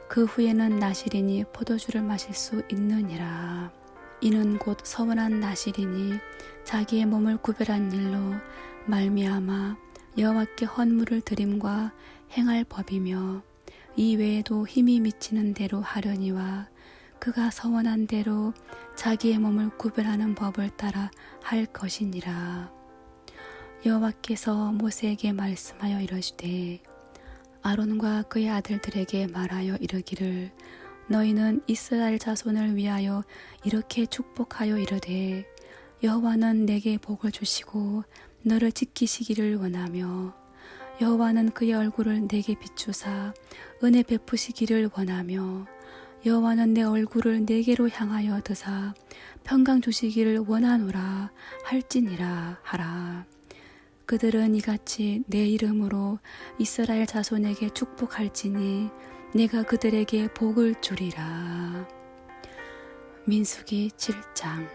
A: 그 후에는 나실인이 포도주를 마실 수 있느니라. 이는 곧 서원한 나실인이 자기의 몸을 구별한 일로 말미암아 여호와께 헌물을 드림과 행할 법이며 이 외에도 힘이 미치는 대로 하려니와 그가 서원한 대로 자기의 몸을 구별하는 법을 따라 할 것이니라. 여호와께서 모세에게 말씀하여 이르시되 아론과 그의 아들들에게 말하여 이르기를 너희는 이스라엘 자손을 위하여 이렇게 축복하여 이르되 여호와는 내게 복을 주시고 너를 지키시기를 원하며 여호와는 그의 얼굴을 내게 비추사 은혜 베푸시기를 원하며 여호와는 내 얼굴을 내게로 향하여 드사 평강 주시기를 원하노라 할지니라 하라. 그들은 이같이 내 이름으로 이스라엘 자손에게 축복할지니 내가 그들에게 복을 주리라. 민수기 7장.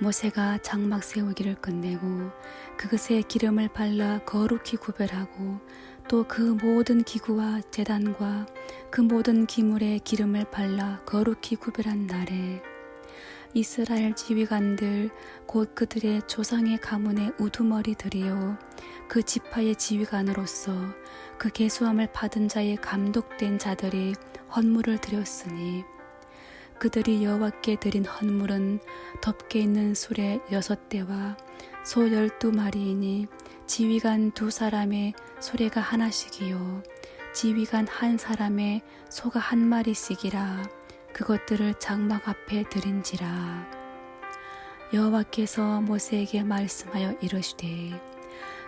A: 모세가 장막 세우기를 끝내고 그것에 기름을 발라 거룩히 구별하고 또 그 모든 기구와 제단과 그 모든 기물에 기름을 발라 거룩히 구별한 날에 이스라엘 지휘관들 곧 그들의 조상의 가문의 우두머리들이요 그 지파의 지휘관으로서 그 계수함을 받은 자의 감독된 자들이 헌물을 드렸으니 그들이 여호와께 드린 헌물은 덮개 있는 수레 6대와 소 12마리이니 지휘관 2사람의 수레가 하나씩이요 지휘관 1사람의 소가 1마리씩이라 그것들을 장막 앞에 드린지라. 여호와께서 모세에게 말씀하여 이르시되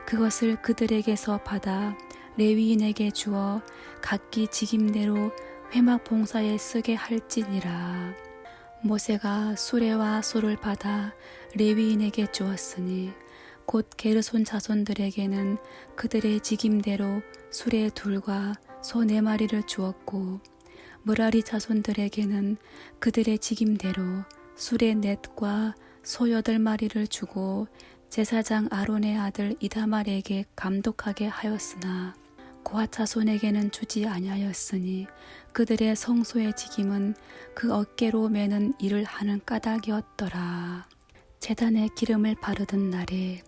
A: 그것을 그들에게서 받아 레위인에게 주어 각기 직임대로 회막 봉사에 쓰게 할지니라. 모세가 수레와 소를 받아 레위인에게 주었으니 곧 게르손 자손들에게는 그들의 직임대로 수레 2과 소 4마리를 주었고 므라리 자손들에게는 그들의 직임대로 수레 4과 소 8마리를 주고 제사장 아론의 아들 이다말에게 감독하게 하였으나 고핫 자손에게는 주지 아니하였으니 그들의 성소의 직임은 그 어깨로 매는 일을 하는 까닭이었더라. 제단에 기름을 바르던 날에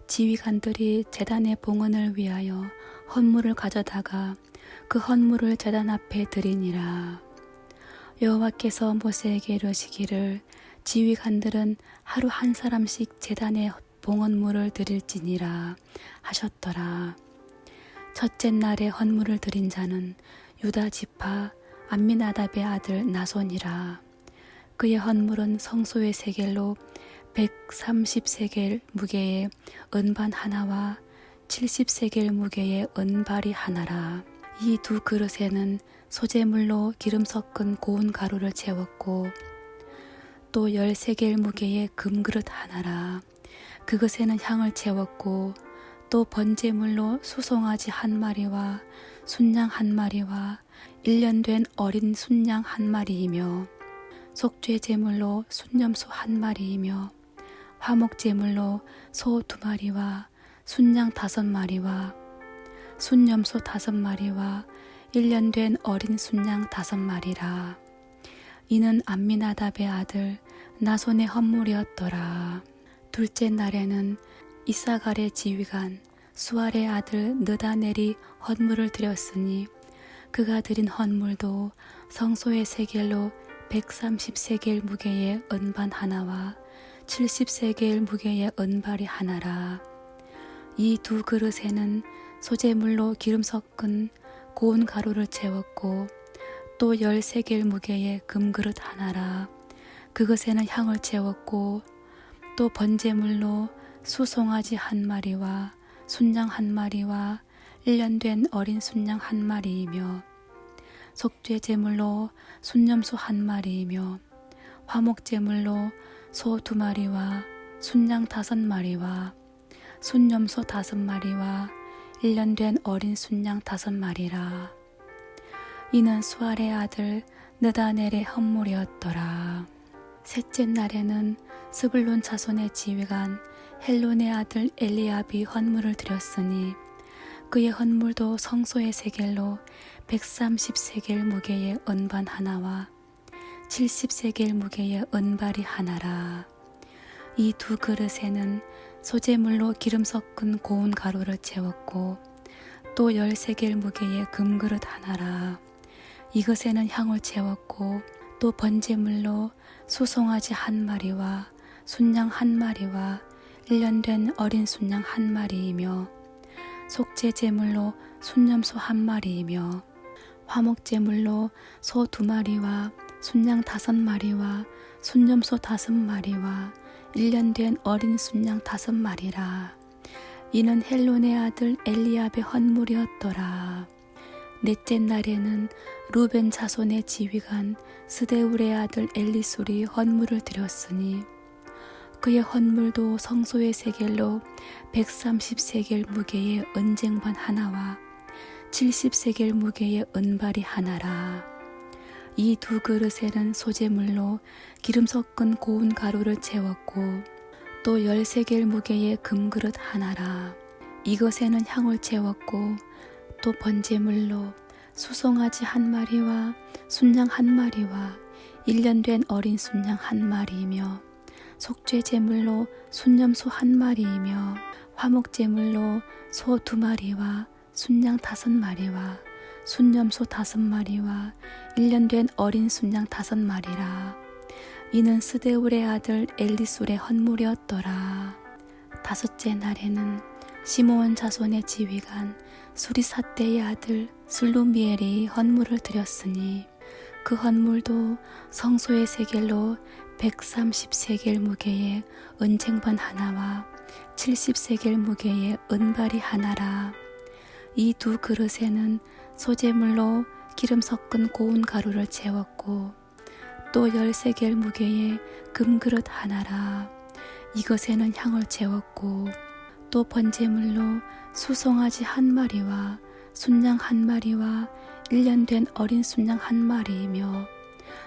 A: 지휘관들이 제단의 봉헌을 위하여 헌물을 가져다가 그 헌물을 제단 앞에 드리니라. 여호와께서 모세에게 이르시기를 지휘관들은 하루 1사람씩 제단에 봉헌물을 드릴지니라 하셨더라. 첫째 날에 헌물을 드린 자는 유다 지파 암미나답의 아들 나손이라. 그의 헌물은 성소의 세겔로 130세겔 무게의 은반 하나와 70세겔 무게의 은발이 하나라. 이 2 그릇에는 소재물로 기름 섞은 고운 가루를 채웠고 또 10세겔 무게의 금그릇 하나라. 그것에는 향을 채웠고 또 번제물로 수송아지 1마리와 순양 1마리와 1년 된 어린 순양 1마리이며 속죄 제물로 순염소 1마리이며 화목 제물로 소 2마리와 순양 5마리와 순염소 5마리와 1년 된 어린 순양 5마리라. 이는 암미나답의 아들 나손의 헌물이었더라. 둘째 날에는 이사갈의 지휘관 수알의 아들 느다넬이 헌물을 드렸으니 그가 드린 헌물도 성소의 세겔로 130세겔 무게의 은반 하나와 70세겔 무게의 은발이 하나라. 이 2 그릇에는 소재물로 기름 섞은 고운 가루를 채웠고 또 10세겔 무게의 금그릇 하나라. 그것에는 향을 채웠고 또 번제물로 수송아지 1마리와 순양 1마리와 1년 된 어린 순양 1마리이며 속죄 제물로 순염소 1마리이며 화목 제물로 소 2마리와 순양 5마리와 순염소 5마리와 1년 된 어린 순양 5마리라. 이는 수알의 아들 느다넬의 헌물이었더라. 셋째 날에는 스불론 자손의 지휘관 헬론의 아들 엘리압이 헌물을 드렸으니 그의 헌물도 성소의 세겔로 130세겔 무게의 은반 하나와 70세겔 무게의 은발이 하나라. 이 2 그릇에는 소재물로 기름 섞은 고운 가루를 채웠고 또 10세겔 무게의 금그릇 하나라. 이것에는 향을 채웠고 또 번제물로 수송아지 1마리와 순양 1마리와 1년 된 어린 순양 1마리이며 속죄 제물로 순염소 1마리이며 화목 제물로 소 2마리와 순양 5마리와 순염소 5마리와 1년 된 어린 순양 5마리라. 이는 헬론의 아들 엘리압의 헌물이었더라. 넷째 날에는 루벤 자손의 지휘관 스데울의 아들 엘리술이 헌물을 드렸으니 그의 헌물도 성소의 세겔로 130세겔 무게의 은쟁반 하나와 70세겔 무게의 은발이 하나라. 이 두 그릇에는 소재물로 기름 섞은 고운 가루를 채웠고 또 10세겔 무게의 금그릇 하나라. 이것에는 향을 채웠고 또 번제물로 수송아지 한 마리와 순양 한 마리와 1년 된 어린 순양 한 마리이며 속죄 제물로 순염소 한 마리이며 화목 제물로 소 2마리와 순양 5마리와 순염소 5마리와 1년 된 어린 순양 5마리라. 이는 스데울의 아들 엘리술의 헌물이었더라. 다섯째 날에는 시므온 자손의 지휘관 수리사떼의 아들 슬루미엘이 헌물을 드렸으니 그 헌물도 성소의 세겔로 130세겔 무게의 은쟁반 하나와 70세겔 무게의 은발이 하나라. 이 두 그릇에는 소재물로 기름 섞은 고운 가루를 채웠고 또 10세겔 무게의 금그릇 하나라. 이것에는 향을 채웠고 또 번제물로 수송아지 한 마리와 순양 한 마리와 1년 된 어린 순양 한 마리이며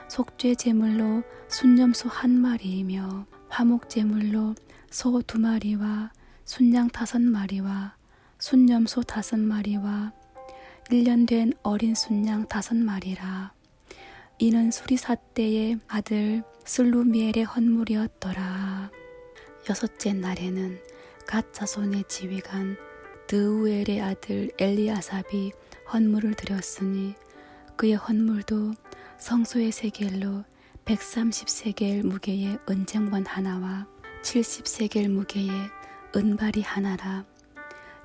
A: 속죄 제물로 순염소 한 마리이며 화목 제물로 소 2마리와 순양 5마리와 순염소 5마리와 1년 된 어린 순양 5마리라. 이는 수리사떼의 아들 슬루미엘의 헌물이었더라. 여섯째 날에는 갓 자손의 지휘관 드우엘의 아들 엘리아삽이 헌물을 드렸으니 그의 헌물도 성소의 세겔로 130세겔 무게의 은쟁반 하나와 70세겔 무게의 은발이 하나라.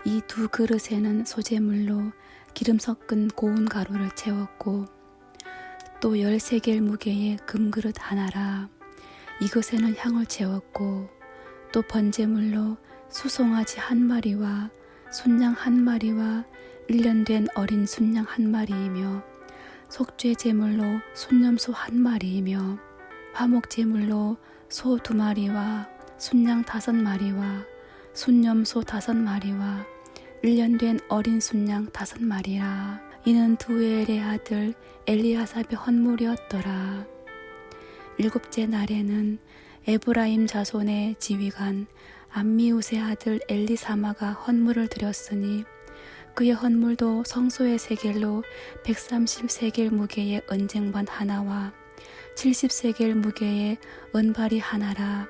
A: 이 두 그릇에는 소재물로 기름 섞은 고운 가루를 채웠고 또 10세겔 무게의 금그릇 하나라. 이것에는 향을 채웠고 또 번제물로 수송아지 한 마리와 순양 한 마리와 1년 된 어린 순양 한 마리이며 속죄 제물로 순염소 한 마리이며 화목 제물로 소 2마리와 순양 5마리와 순염소 5마리와 1년 된 어린 순양 5마리라. 이는 두엘의 아들 엘리아삽의 헌물이었더라. 일곱째 날에는 에브라임 자손의 지휘관 암미웃의 아들 엘리사마가 헌물을 드렸으니 그의 헌물도 성소의 세겔로 130세겔 무게의 은쟁반 하나와 70세겔 무게의 은발이 하나라.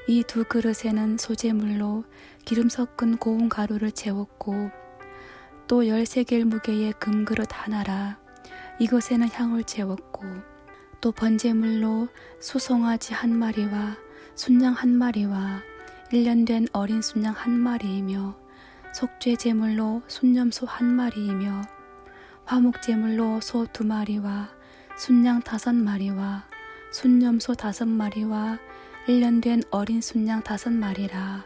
A: 이 두 그릇에는 소재물로 기름 섞은 고운 가루를 채웠고 또 10세겔 무게의 금그릇 하나라. 이것에는 향을 채웠고 또 번제물로 수송아지 한 마리와 순양 한 마리와 1년 된 어린 순양 한 마리이며 속죄 제물로 순염소 한 마리이며 화목 제물로 소 2마리와 순양 5마리와 순염소 5마리와 1년 된 어린 순양 5마리라.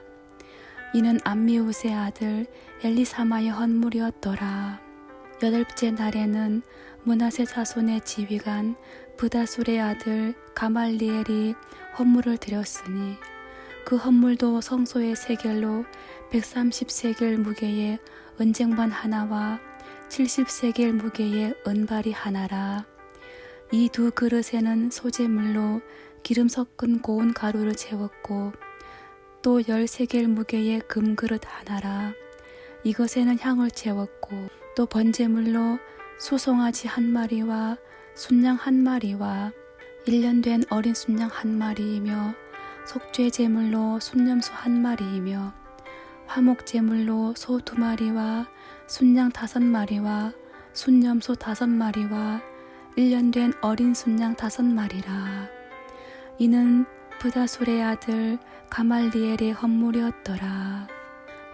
A: 이는 암미웃의 아들 엘리사마의 헌물이었더라. 여덟째 날에는 므낫세 자손의 지휘관 브다술의 아들 가말리엘이 헌물을 드렸으니 그 헌물도 성소의 세겔로 130세겔 무게의 은쟁반 하나와 70세겔 무게의 은발이 하나라. 이 두 그릇에는 소재물로 기름 섞은 고운 가루를 채웠고 또 10세겔 무게의 금그릇 하나라. 이것에는 향을 채웠고 또 번제물로 수송아지 한 마리와 순양 한 마리와 1년 된 어린 순양 한 마리이며 속죄 제물로 순염소 한 마리이며 화목 제물로 소 2마리와 순양 5마리와 순염소 5마리와 1년 된 어린 순양 5마리라. 이는 브다술의 아들 가말리엘의 헌물이었더라.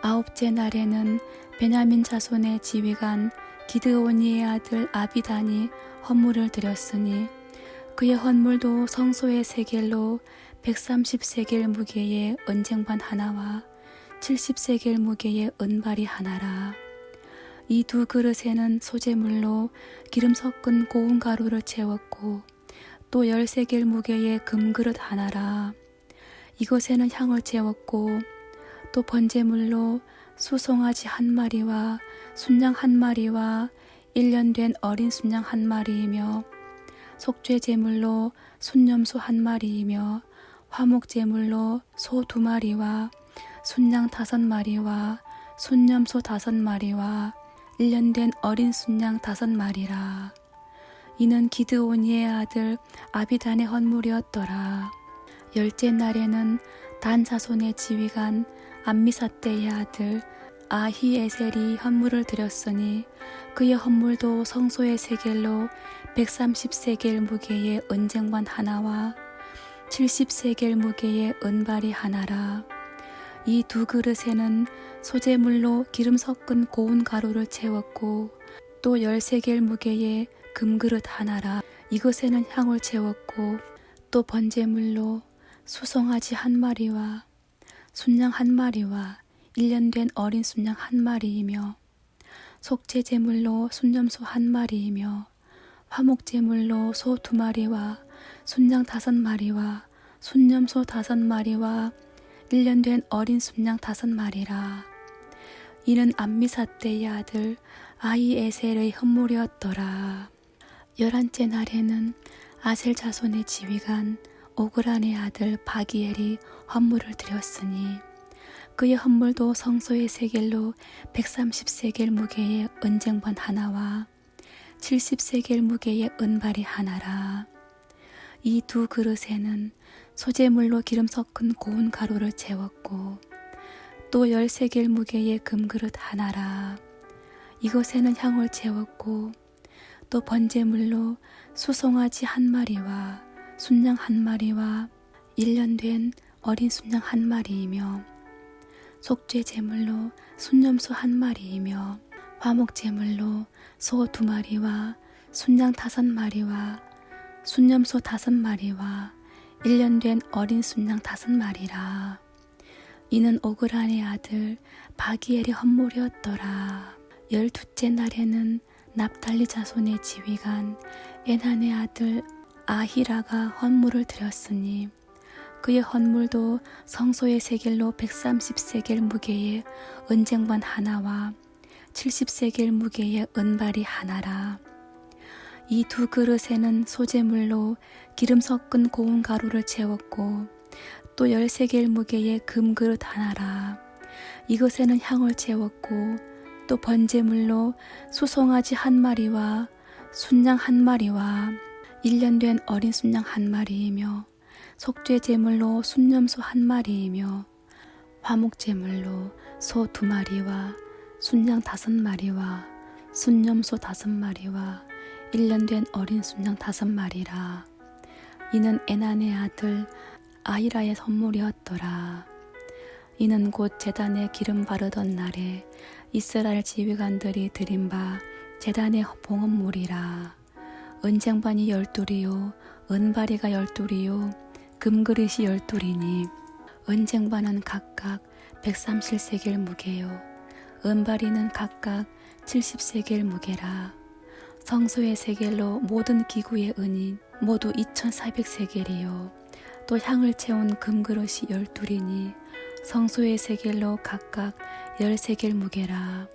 A: 아홉째 날에는 베냐민 자손의 지휘관 기드오니의 아들 아비단이 헌물을 드렸으니 그의 헌물도 성소의 세겔로 130세겔 무게의 은쟁반 하나와 70세겔 무게의 은발이 하나라. 이 두 그릇에는 소재물로 기름 섞은 고운 가루를 채웠고 또 10세겔 무게의 금그릇 하나라. 이곳에는 향을 채웠고 또 번제물로 수송아지 한 마리와 순양 한 마리와 1년 된 어린 순양 한 마리이며 속죄 제물로 순염소 한 마리이며 화목 제물로 소 2마리와 순양 5마리와 순염소 5마리와 1년 된 어린 순양 5마리라. 이는 기드오니의 아들 아비단의 헌물이었더라. 10째 날에는 단 자손의 지휘관 암미사대의 아들 아히에셀이 헌물을 드렸으니 그의 헌물도 성소의 세겔로 130세겔 무게의 은쟁반 하나와 70세겔 무게의 은발이 하나라. 이 2 그릇에는 소재물로 기름 섞은 고운 가루를 채웠고 또 10세겔 무게의 금그릇 하나라. 이것에는 향을 채웠고 또 번제물로 수송아지 한 마리와 순양 한 마리와 1년 된 어린 순양 한 마리이며 속죄 제물로 순염소 한 마리이며 화목 제물로 소 2마리와 순양 5마리와 순염소 5마리와 1년 된 어린 순양 5마리라. 이는 암미사대의 아들 아히에셀의 헌물이었더라. 11째 날에는 아셀 자손의 지휘관 오그란의 아들 바기엘이 헌물을 드렸으니 그의 헌물도 성소의 세겔로 130세겔 무게의 은쟁반 하나와 70세겔 무게의 은발이 하나라. 이 2 그릇에는 소재물로 기름 섞은 고운 가루를 채웠고 또 10세겔 무게의 금그릇 하나라. 이것에는 향을 채웠고 또 번제물로 수송아지 한 마리와 순양 한 마리와 1년 된 어린 순양 한 마리이며 속죄 제물로 순염소 한 마리이며 화목 제물로 소 2마리와 순양 5마리와 순염소 5마리와 1년 된 어린 순양 5마리라. 이는 오그란의 아들 바기엘의 헌물이었더라. 12째 날에는 납달리 자손의 지휘관 에난의 아들 아히라가 헌물을 드렸으니 그의 헌물도 성소의 세겔로 130세겔 무게의 은쟁반 하나와 70세겔 무게의 은발이 하나라. 이 2 그릇에는 소재물로 기름 섞은 고운 가루를 채웠고 또 10세겔 무게의 금그릇 하나라. 이것에는 향을 채웠고 또 번제물로 수송아지 한 마리와 순양 한 마리와 1년 된 어린 순양 한 마리이며 속죄 제물로 순염소 한 마리이며 화목 제물로 소 2마리와 순양 5마리와 순염소 5마리와 1년 된 어린 순양 5마리라. 이는 에난의 아들 아히라의 선물이었더라. 이는 곧 제단에 기름 바르던 날에 이스라엘 지휘관들이 드린 바 제단의 봉헌물이라. 은쟁반이 12이요 은바리가 12이요 금그릇이 12이니 은쟁반은 각각 130세겔 무게요 은바리는 각각 70세겔 무게라. 성소의 세겔로 모든 기구의 은이 모두 2400세겔이요 또 향을 채운 금그릇이 12이니 성소의 세겔로 각각 10세겔 무게라.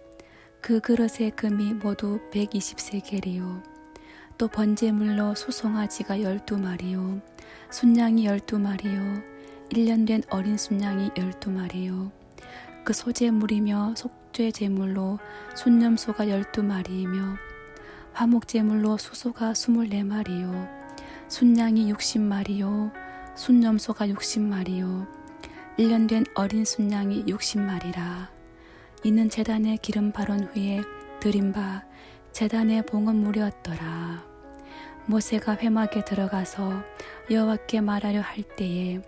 A: 그 그릇의 금이 모두 120세겔이요 또 번제물로 수송아지가 12마리요 순양이 12마리요 1년 된 어린 순양이 12마리요 그 소제물이며 속죄 제물로 순염소가 12마리이며 화목 제물로 수소가 24마리요 순양이 60마리요 순염소가 60마리요 1년 된 어린 순양이 60마리라. 이는 제단에 기름 바른 후에 드린 바 제단의 봉헌물이었더라. 모세가 회막에 들어가서 여호와께 말하려 할 때에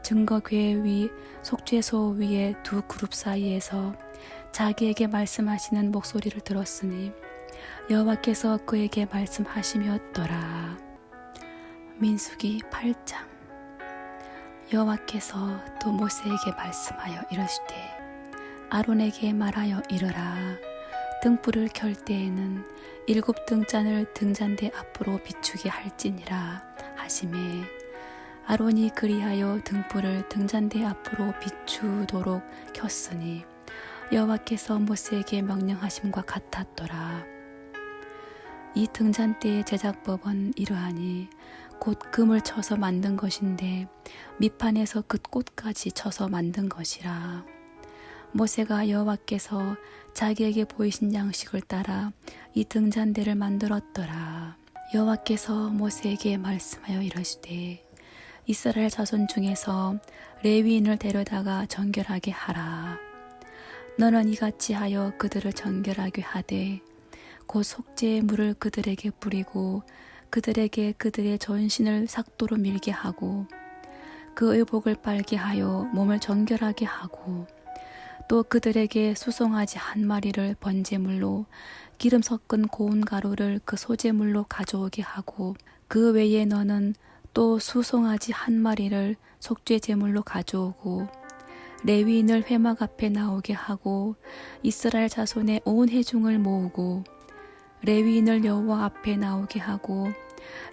A: 증거궤 위 속죄소 위에 2 그룹 사이에서 자기에게 말씀하시는 목소리를 들었으니 여호와께서 그에게 말씀하심이었더라. 민수기 8장. 여호와께서 또 모세에게 말씀하여 이르시되 아론에게 말하여 이르라. 등불을 켤 때에는 7 등잔을 등잔대 앞으로 비추게 할지니라 하시매 아론이 그리하여 등불을 등잔대 앞으로 비추도록 켰으니 여호와께서 모세에게 명령하심과 같았더라. 이 등잔대의 제작법은 이러하니 곧 금을 쳐서 만든 것인데 밑판에서 그 꽃까지 쳐서 만든 것이라. 모세가 여호와께서 자기에게 보이신 양식을 따라 이 등잔대를 만들었더라. 여호와께서 모세에게 말씀하여 이르시되 이스라엘 자손 중에서 레위인을 데려다가 정결하게 하라. 너는 이같이 하여 그들을 정결하게 하되 곧 속죄의 물을 그들에게 뿌리고 그들에게 그들의 전신을 삭도로 밀게 하고 그 의복을 빨게 하여 몸을 정결하게 하고 또 그들에게 수송아지 한 마리를 번제물로 기름 섞은 고운 가루를 그 소제물로 가져오게 하고 그 외에 너는 또 수송아지 한 마리를 속죄 제물로 가져오고 레위인을 회막 앞에 나오게 하고 이스라엘 자손의 온 회중을 모으고 레위인을 여호와 앞에 나오게 하고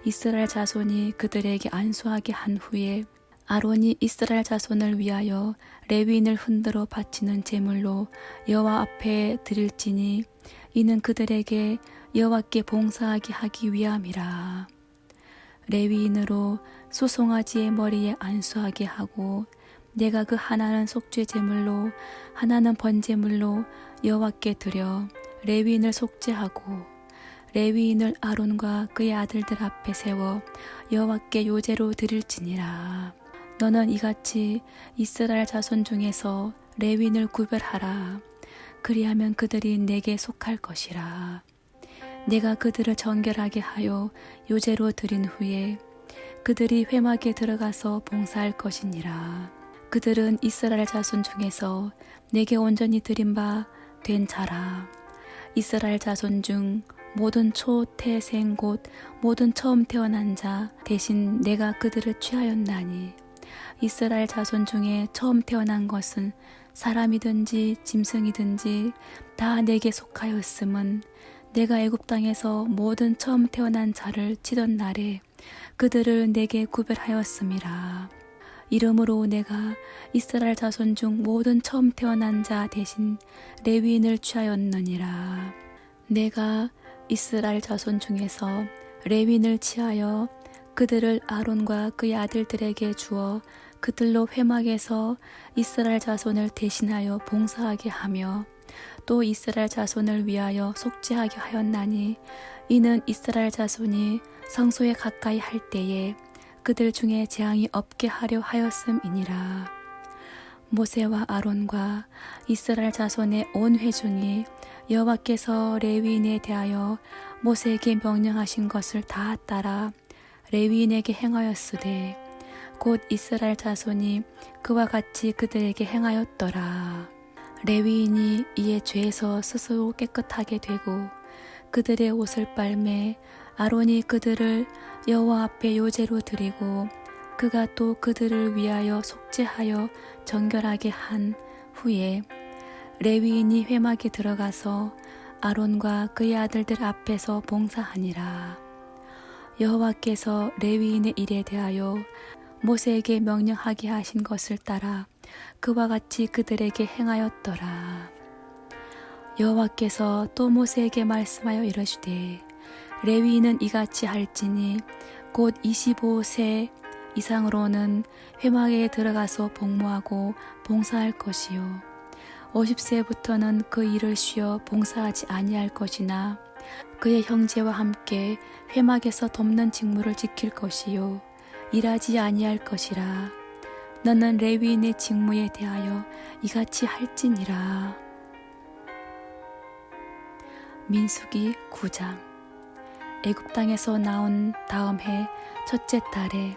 A: 이스라엘 자손이 그들에게 안수하게 한 후에 아론이 이스라엘 자손을 위하여 레위인을 흔들어 바치는 제물로 여호와 앞에 드릴지니 이는 그들에게 여호와께 봉사하게 하기 위함이라. 레위인으로 수송아지의 머리에 안수하게 하고 내가 그 하나는 속죄 제물로 하나는 번제물로 여호와께 드려 레위인을 속죄하고 레위인을 아론과 그의 아들들 앞에 세워 여호와께 요제로 드릴지니라. 너는 이같이 이스라엘 자손 중에서 레위인을 구별하라. 그리하면 그들이 내게 속할 것이라. 내가 그들을 정결하게 하여 요제로 드린 후에 그들이 회막에 들어가서 봉사할 것이니라. 그들은 이스라엘 자손 중에서 내게 온전히 드린 바 된 자라. 이스라엘 자손 중 모든 초태생 곧 모든 처음 태어난 자 대신 내가 그들을 취하였나니 이스라엘 자손 중에 처음 태어난 것은 사람이든지 짐승이든지 다 내게 속하였음은 내가 애굽 땅에서 모든 처음 태어난 자를 치던 날에 그들을 내게 구별하였음이라. 이러므로 내가 이스라엘 자손 중 모든 처음 태어난 자 대신 레위인을 취하였느니라. 내가 이스라엘 자손 중에서 레위인을 취하여 그들을 아론과 그의 아들들에게 주어 그들로 회막에서 이스라엘 자손을 대신하여 봉사하게 하며 또 이스라엘 자손을 위하여 속죄하게 하였나니 이는 이스라엘 자손이 성소에 가까이 할 때에 그들 중에 재앙이 없게 하려 하였음이니라. 모세와 아론과 이스라엘 자손의 온 회중이 여호와께서 레위인에 대하여 모세에게 명령하신 것을 다 따라 레위인에게 행하였으되 곧 이스라엘 자손이 그와 같이 그들에게 행하였더라. 레위인이 이에 죄에서 스스로 깨끗하게 되고 그들의 옷을 빨매 아론이 그들을 여호와 앞에 요제로 드리고 그가 또 그들을 위하여 속죄하여 정결하게 한 후에 레위인이 회막에 들어가서 아론과 그의 아들들 앞에서 봉사하니라. 여호와께서 레위인의 일에 대하여 모세에게 명령하게 하신 것을 따라 그와 같이 그들에게 행하였더라. 여호와께서 또 모세에게 말씀하여 이르시되 레위인은 이같이 할지니 곧 25세 이상으로는 회막에 들어가서 복무하고 봉사할 것이요 50세부터는 그 일을 쉬어 봉사하지 아니할 것이나 그의 형제와 함께 회막에서 돕는 직무를 지킬 것이요 일하지 아니할 것이라. 너는 레위인의 직무에 대하여 이같이 할지니라. 민수기 9장. 애굽 땅에서 나온 다음 해 첫째 달에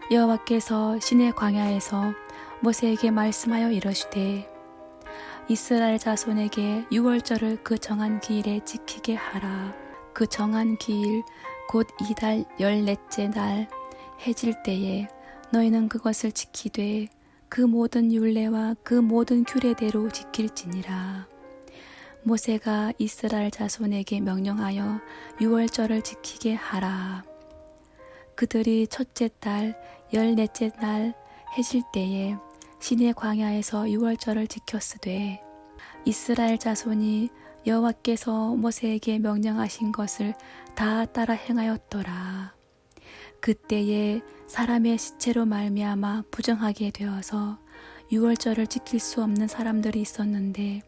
A: 여호와께서 시내 광야에서 모세에게 말씀하여 이르시되 이스라엘 자손에게 유월절을 그 정한 기일에 지키게 하라. 그 정한 기일 곧 이달 14째 날 해질 때에 너희는 그것을 지키되 그 모든 율례와 그 모든 규례대로 지킬지니라. 모세가 이스라엘 자손에게 명령하여 유월절을 지키게 하라. 그들이 첫째 달 14째 날 해질 때에 시내 광야에서 유월절을 지켰으되 이스라엘 자손이 여호와께서 모세에게 명령하신 것을 다 따라 행하였더라. 그때에 사람의 시체로 말미암아 부정하게 되어서 유월절을 지킬 수 없는 사람들이 있었는데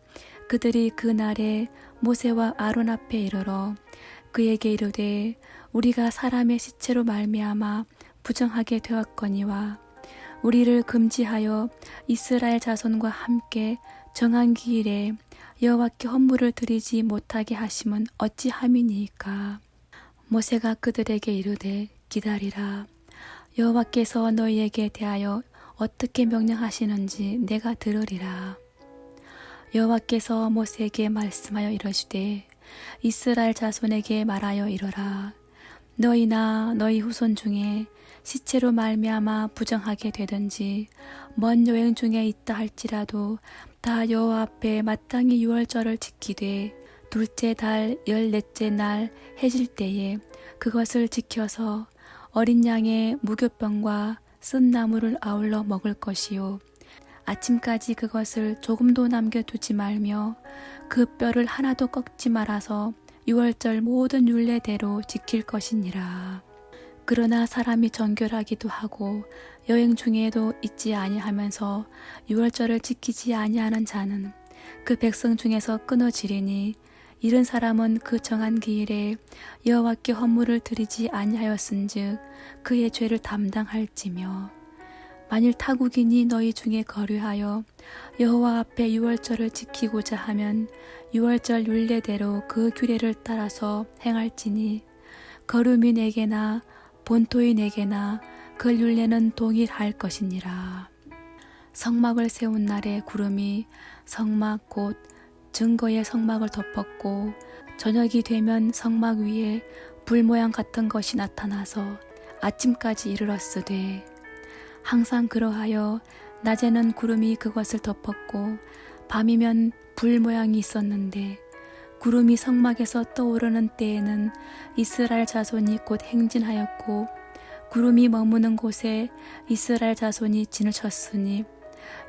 A: 그들이 그 날에 모세와 아론 앞에 이르러 그에게 이르되 우리가 사람의 시체로 말미암아 부정하게 되었거니와 우리를 금지하여 이스라엘 자손과 함께 정한 기일에 여호와께 헌물을 드리지 못하게 하심은 어찌함이니이까. 모세가 그들에게 이르되 기다리라. 여호와께서 너희에게 대하여 어떻게 명령하시는지 내가 들으리라. 여호와께서 모세에게 말씀하여 이르시되 이스라엘 자손에게 말하여 이르라. 너희나 너희 후손 중에 시체로 말미암아 부정하게 되든지 먼 여행 중에 있다 할지라도 다 여호와 앞에 마땅히 유월절을 지키되 둘째 달 14째 날 해질 때에 그것을 지켜서 어린 양의 무교병과 쓴 나물을 아울러 먹을 것이요 아침까지 그것을 조금도 남겨두지 말며 그 뼈를 하나도 꺾지 말아서 유월절 모든 율례대로 지킬 것이니라. 그러나 사람이 정결하기도 하고 여행 중에도 있지 아니하면서 유월절을 지키지 아니하는 자는 그 백성 중에서 끊어지리니 이른 사람은 그 정한 기일에 여호와께 헌물을 드리지 아니하였은즉 그의 죄를 담당할지며 만일 타국인이 너희 중에 거류하여 여호와 앞에 유월절을 지키고자 하면 유월절 율례대로 그 규례를 따라서 행할지니 거류민에게나 본토인에게나 그 율례는 동일할 것이니라. 성막을 세운 날에 구름이 성막 곧 증거의 성막을 덮었고 저녁이 되면 성막 위에 불 모양 같은 것이 나타나서 아침까지 이르렀으되 항상 그러하여 낮에는 구름이 그것을 덮었고 밤이면 불 모양이 있었는데 구름이 성막에서 떠오르는 때에는 이스라엘 자손이 곧 행진하였고 구름이 머무는 곳에 이스라엘 자손이 진을 쳤으니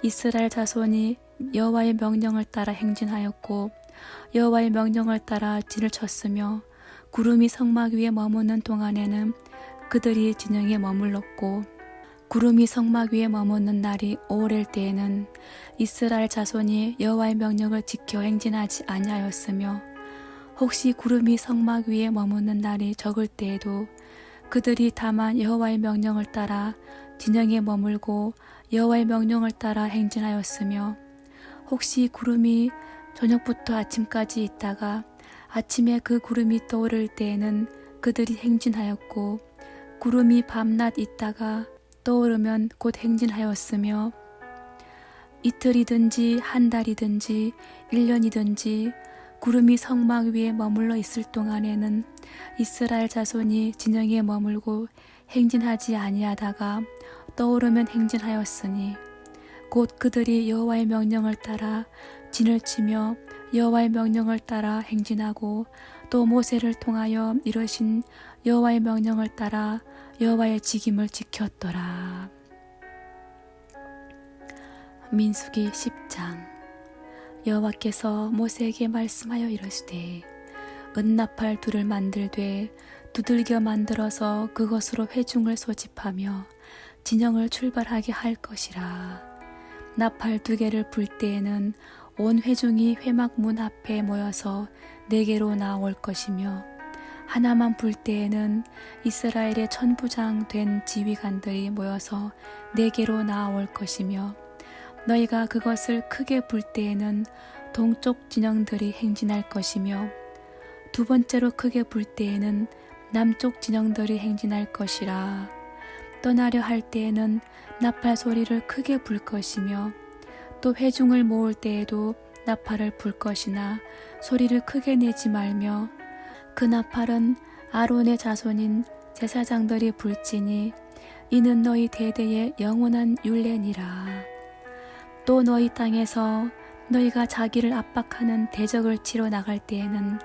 A: 이스라엘 자손이 여호와의 명령을 따라 행진하였고 여호와의 명령을 따라 진을 쳤으며 구름이 성막 위에 머무는 동안에는 그들이 진영에 머물렀고 구름이 성막 위에 머무는 날이 오래일 때에는 이스라엘 자손이 여호와의 명령을 지켜 행진하지 아니하였으며 혹시 구름이 성막 위에 머무는 날이 적을 때에도 그들이 다만 여호와의 명령을 따라 진영에 머물고 여호와의 명령을 따라 행진하였으며 혹시 구름이 저녁부터 아침까지 있다가 아침에 그 구름이 떠오를 때에는 그들이 행진하였고 구름이 밤낮 있다가 떠오르면 곧 행진하였으며 이틀이든지 한 달이든지 1년이든지 구름이 성막 위에 머물러 있을 동안에는 이스라엘 자손이 진영에 머물고 행진하지 아니하다가 떠오르면 행진하였으니 곧 그들이 여호와의 명령을 따라 진을 치며 여호와의 명령을 따라 행진하고 또 모세를 통하여 이르신 여호와의 명령을 따라 여호와의 직임을 지켰더라. 민수기 10장. 여호와께서 모세에게 말씀하여 이르시되 은나팔 둘을 만들되 두들겨 만들어서 그것으로 회중을 소집하며 진영을 출발하게 할 것이라. 나팔 2개를 불 때에는 온 회중이 회막 문 앞에 모여서 4개로 나올 것이며 하나만 불 때에는 이스라엘의 천부장 된 지휘관들이 모여서 4개로 나올 것이며 너희가 그것을 크게 불 때에는 동쪽 진영들이 행진할 것이며 2번째로 크게 불 때에는 남쪽 진영들이 행진할 것이라. 떠나려 할 때에는 나팔 소리를 크게 불 것이며 또 회중을 모을 때에도 나팔을 불 것이나 소리를 크게 내지 말며 그 나팔은 아론의 자손인 제사장들이 불지니 이는 너희 대대의 영원한 율례니라. 또 너희 땅에서 너희가 자기를 압박하는 대적을 치러 나갈 때에는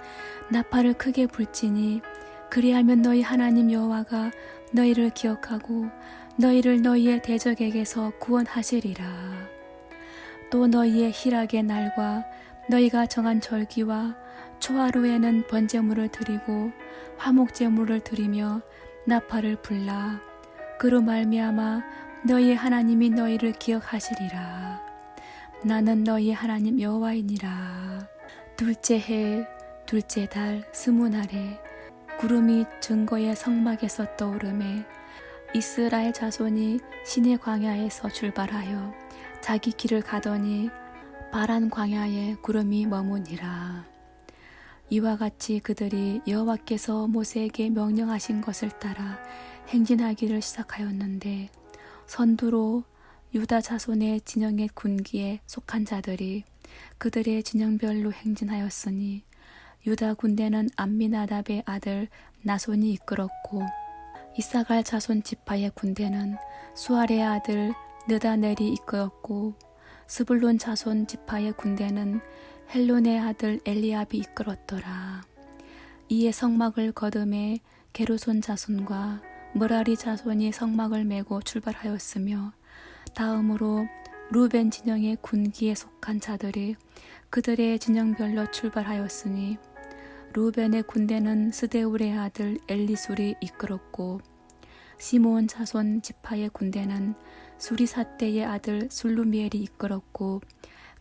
A: 나팔을 크게 불지니 그리하면 너희 하나님 여호와가 너희를 기억하고 너희를 너희의 대적에게서 구원하시리라. 또 너희의 희락의 날과 너희가 정한 절기와 초하루에는 번제물을 드리고 화목제물을 드리며 나팔을 불라. 그로 말미암아 너희의 하나님이 너희를 기억하시리라. 나는 너희의 하나님 여호와이니라. 둘째 해 둘째 달 20날에 구름이 증거의 성막에서 떠오르매 이스라엘 자손이 시내 광야에서 출발하여 자기 길을 가더니 바란 광야에 구름이 머무니라. 이와 같이 그들이 여호와께서 모세에게 명령하신 것을 따라 행진하기를 시작하였는데 선두로 유다 자손의 진영의 군기에 속한 자들이 그들의 진영별로 행진하였으니 유다 군대는 암미나답의 아들 나손이 이끌었고 이사갈 자손 지파의 군대는 수알의 아들 느다넬이 이끌었고 스불론 자손 지파의 군대는 헬론의 아들 엘리압이 이끌었더라. 이에 성막을 거름에 게르손 자손과 므라리 자손이 성막을 메고 출발하였으며 다음으로 루벤 진영의 군기에 속한 자들이 그들의 진영별로 출발하였으니 루벤의 군대는 스데울의 아들 엘리술이 이끌었고 시므온 자손 지파의 군대는 수리사떼의 아들 술루미엘이 이끌었고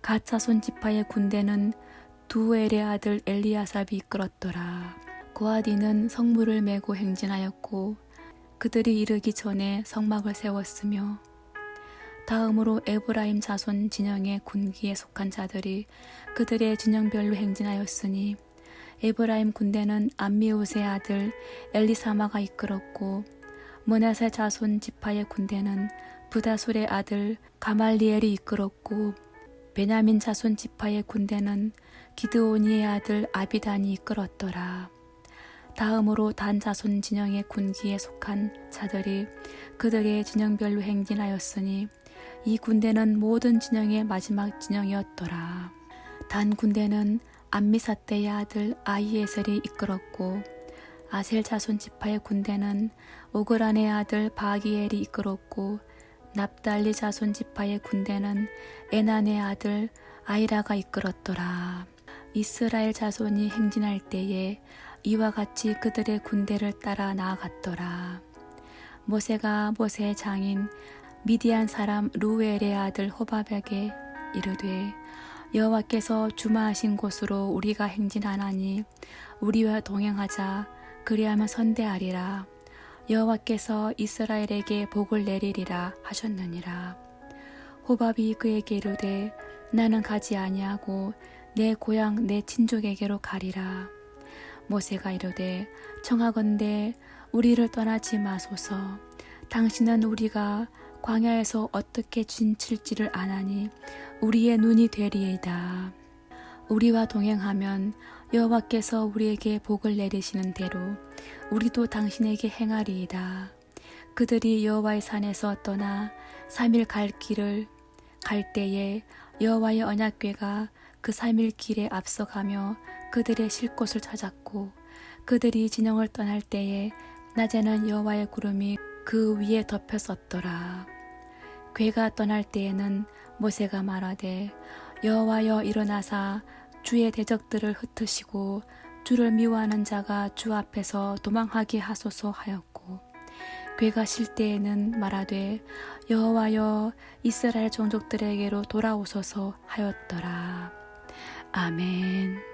A: 갓 자손 지파의 군대는 두엘의 아들 엘리아삽이 이끌었더라. 고아디는 성물을 메고 행진하였고 그들이 이르기 전에 성막을 세웠으며 다음으로 에브라임 자손 진영의 군기에 속한 자들이 그들의 진영별로 행진하였으니 에브라임 군대는 암미우스의 아들 엘리사마가 이끌었고 므낫세 자손 지파의 군대는 부다술의 아들 가말리엘이 이끌었고 베냐민 자손 지파의 군대는 기드오니의 아들 아비단이 이끌었더라. 다음으로 단 자손 진영의 군기에 속한 자들이 그들의 진영별로 행진하였으니 이 군대는 모든 진영의 마지막 진영이었더라. 단 군대는 암미사떼의 아들 아히에셀이 이끌었고 아셀 자손 지파의 군대는 오그란의 아들 바기엘이 이끌었고 납달리 자손 지파의 군대는 에난의 아들 아이라가 이끌었더라. 이스라엘 자손이 행진할 때에 이와 같이 그들의 군대를 따라 나아갔더라. 모세가 모세의 장인 미디안 사람 루엘의 아들 호밥에게 이르되 여호와께서 주마하신 곳으로 우리가 행진하나니 우리와 동행하자. 그리하면 선대하리라. 여호와께서 이스라엘에게 복을 내리리라 하셨느니라. 호밥이 그에게 이르되 나는 가지 아니하고 내 고향 내 친족에게로 가리라. 모세가 이르되 청하건대 우리를 떠나지 마소서. 당신은 우리가 광야에서 어떻게 진칠지를 아나니 우리의 눈이 되리이다. 우리와 동행하면 여호와께서 우리에게 복을 내리시는 대로 우리도 당신에게 행하리이다. 그들이 여호와의 산에서 떠나 3일 갈 길을 갈 때에 여호와의 언약궤가 그 3일 길에 앞서가며 그들의 쉴 곳을 찾았고 그들이 진영을 떠날 때에 낮에는 여호와의 구름이 그 위에 덮였었더라. 궤가 떠날 때에는 모세가 말하되 여호와여 일어나사 주의 대적들을 흩으시고 주를 미워하는 자가 주 앞에서 도망하게 하소서 하였고 궤가 쉴 때에는 말하되 여호와여 이스라엘 종족들에게로 돌아오소서 하였더라. 아멘.